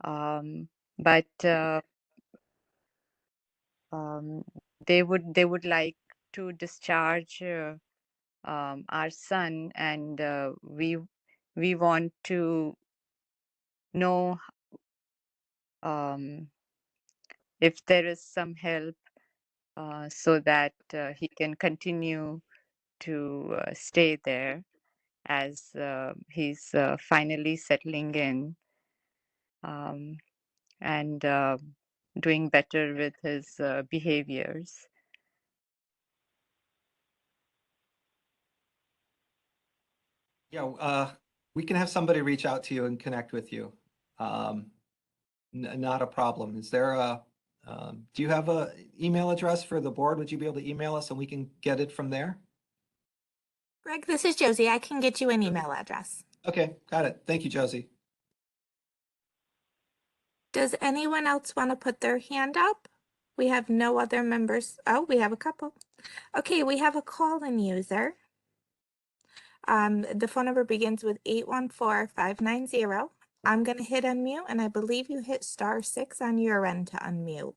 but they would like to discharge our son, and we want to know if there is some help so that he can continue to stay there as he's finally settling in and doing better with his behaviors. Yeah, we can have somebody reach out to you and connect with you. Not a problem. Is there a, do you have an email address for the board? Would you be able to email us and we can get it from there? Greg, this is Josie. I can get you an email address. Okay, got it. Thank you, Josie. Does anyone else want to put their hand up? We have no other members. Oh, we have a couple. Okay, we have a call-in user. The phone number begins with 814-590. I'm going to hit unmute, and I believe you hit *6 on your end to unmute.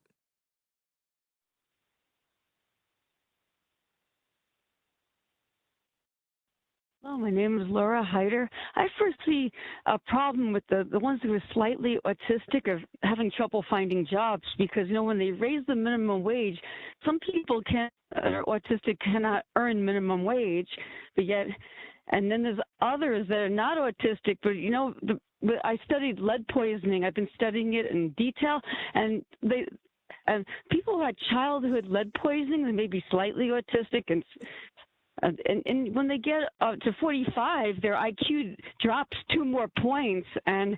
Hello, my name is Laura Hyder. I first see a problem with the ones who are slightly autistic of having trouble finding jobs because, you know, when they raise the minimum wage, some people are autistic cannot earn minimum wage, but yet, and then there's others that are not autistic, but, you know, I studied lead poisoning. I've been studying it in detail, and people who had childhood lead poisoning, they may be slightly autistic, and when they get up to 45, their IQ drops 2 more points, and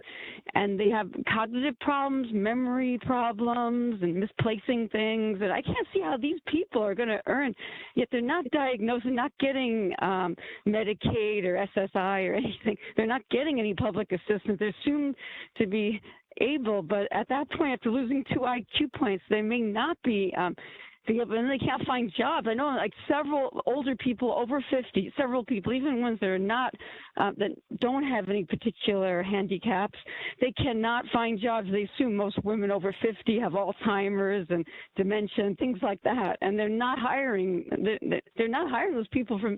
they have cognitive problems, memory problems, and misplacing things. And I can't see how these people are going to earn, yet they're not diagnosed and not getting Medicaid or SSI or anything. They're not getting any public assistance. They're assumed to be able, but at that point, after losing 2 IQ points, they may not be and they can't find jobs. I know like several older people over 50, several people, even ones that are not, that don't have any particular handicaps, they cannot find jobs. They assume most women over 50 have Alzheimer's and dementia and things like that. And they're not hiring, they're not hiring those people for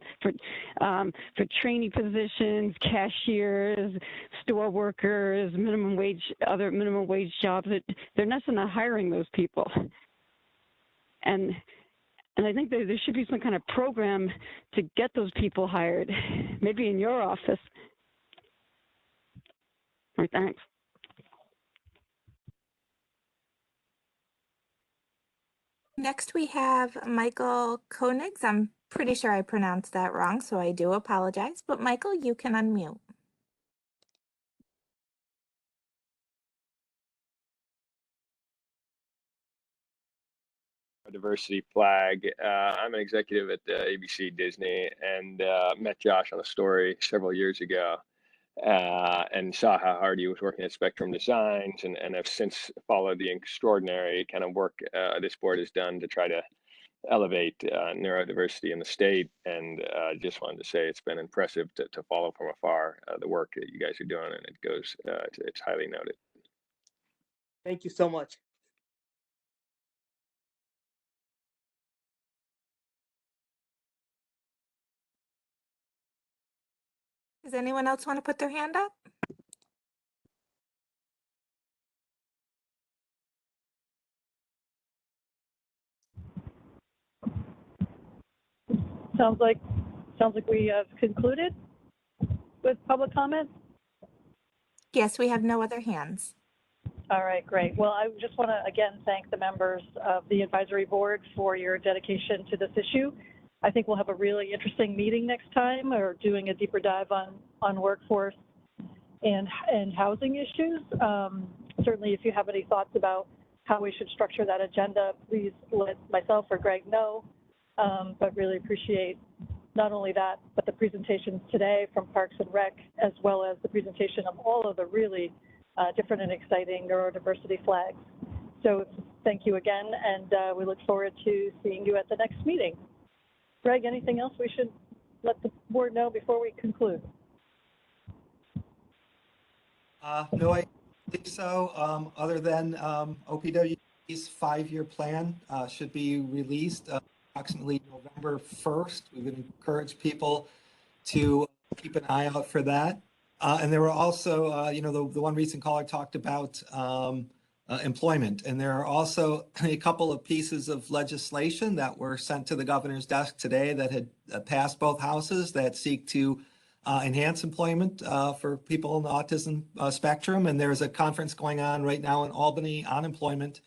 trainee positions, cashiers, store workers, minimum wage, other minimum wage jobs. They're not hiring those people. And I think there should be some kind of program to get those people hired, maybe in your office. All right, thanks. Next, we have Michael Koenigs. I'm pretty sure I pronounced that wrong, so I do apologize. But Michael, you can unmute. Diversity flag. I'm an executive at ABC Disney and met Josh on a story several years ago and saw how hard he was working at Spectrum Designs and have since followed the extraordinary kind of work this board has done to try to elevate neurodiversity in the state. And just wanted to say it's been impressive to follow from afar the work that you guys are doing, and it goes, it's highly noted. Thank you so much. Does anyone else want to put their hand up? Sounds like we have concluded with public comment. Yes, we have no other hands. All right, great. Well, I just want to again thank the members of the advisory board for your dedication to this issue. I think we'll have a really interesting meeting next time, or doing a deeper dive on workforce and housing issues. Certainly, if you have any thoughts about how we should structure that agenda, please let myself or Greg know. But really appreciate not only that, but the presentations today from Parks and Rec, as well as the presentation of all of the really different and exciting neurodiversity flags. So thank you again, and we look forward to seeing you at the next meeting. Greg, anything else we should let the board know before we conclude? No, I think so. Other than OPW's 5-year plan should be released approximately November 1st. We would encourage people to keep an eye out for that. And there were also, the one recent caller talked about employment. And there are also a couple of pieces of legislation that were sent to the governor's desk today that had passed both houses that seek to enhance employment for people on the autism spectrum. And there's a conference going on right now in Albany on employment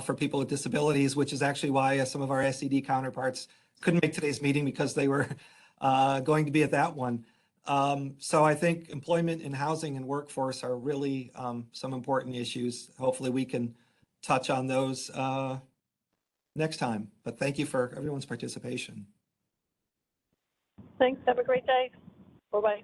for people with disabilities, which is actually why some of our SED counterparts couldn't make today's meeting, because they were going to be at that one. So I think employment and housing and workforce are really some important issues. Hopefully we can touch on those next time. But thank you for everyone's participation. Thanks. Have a great day. Bye-bye.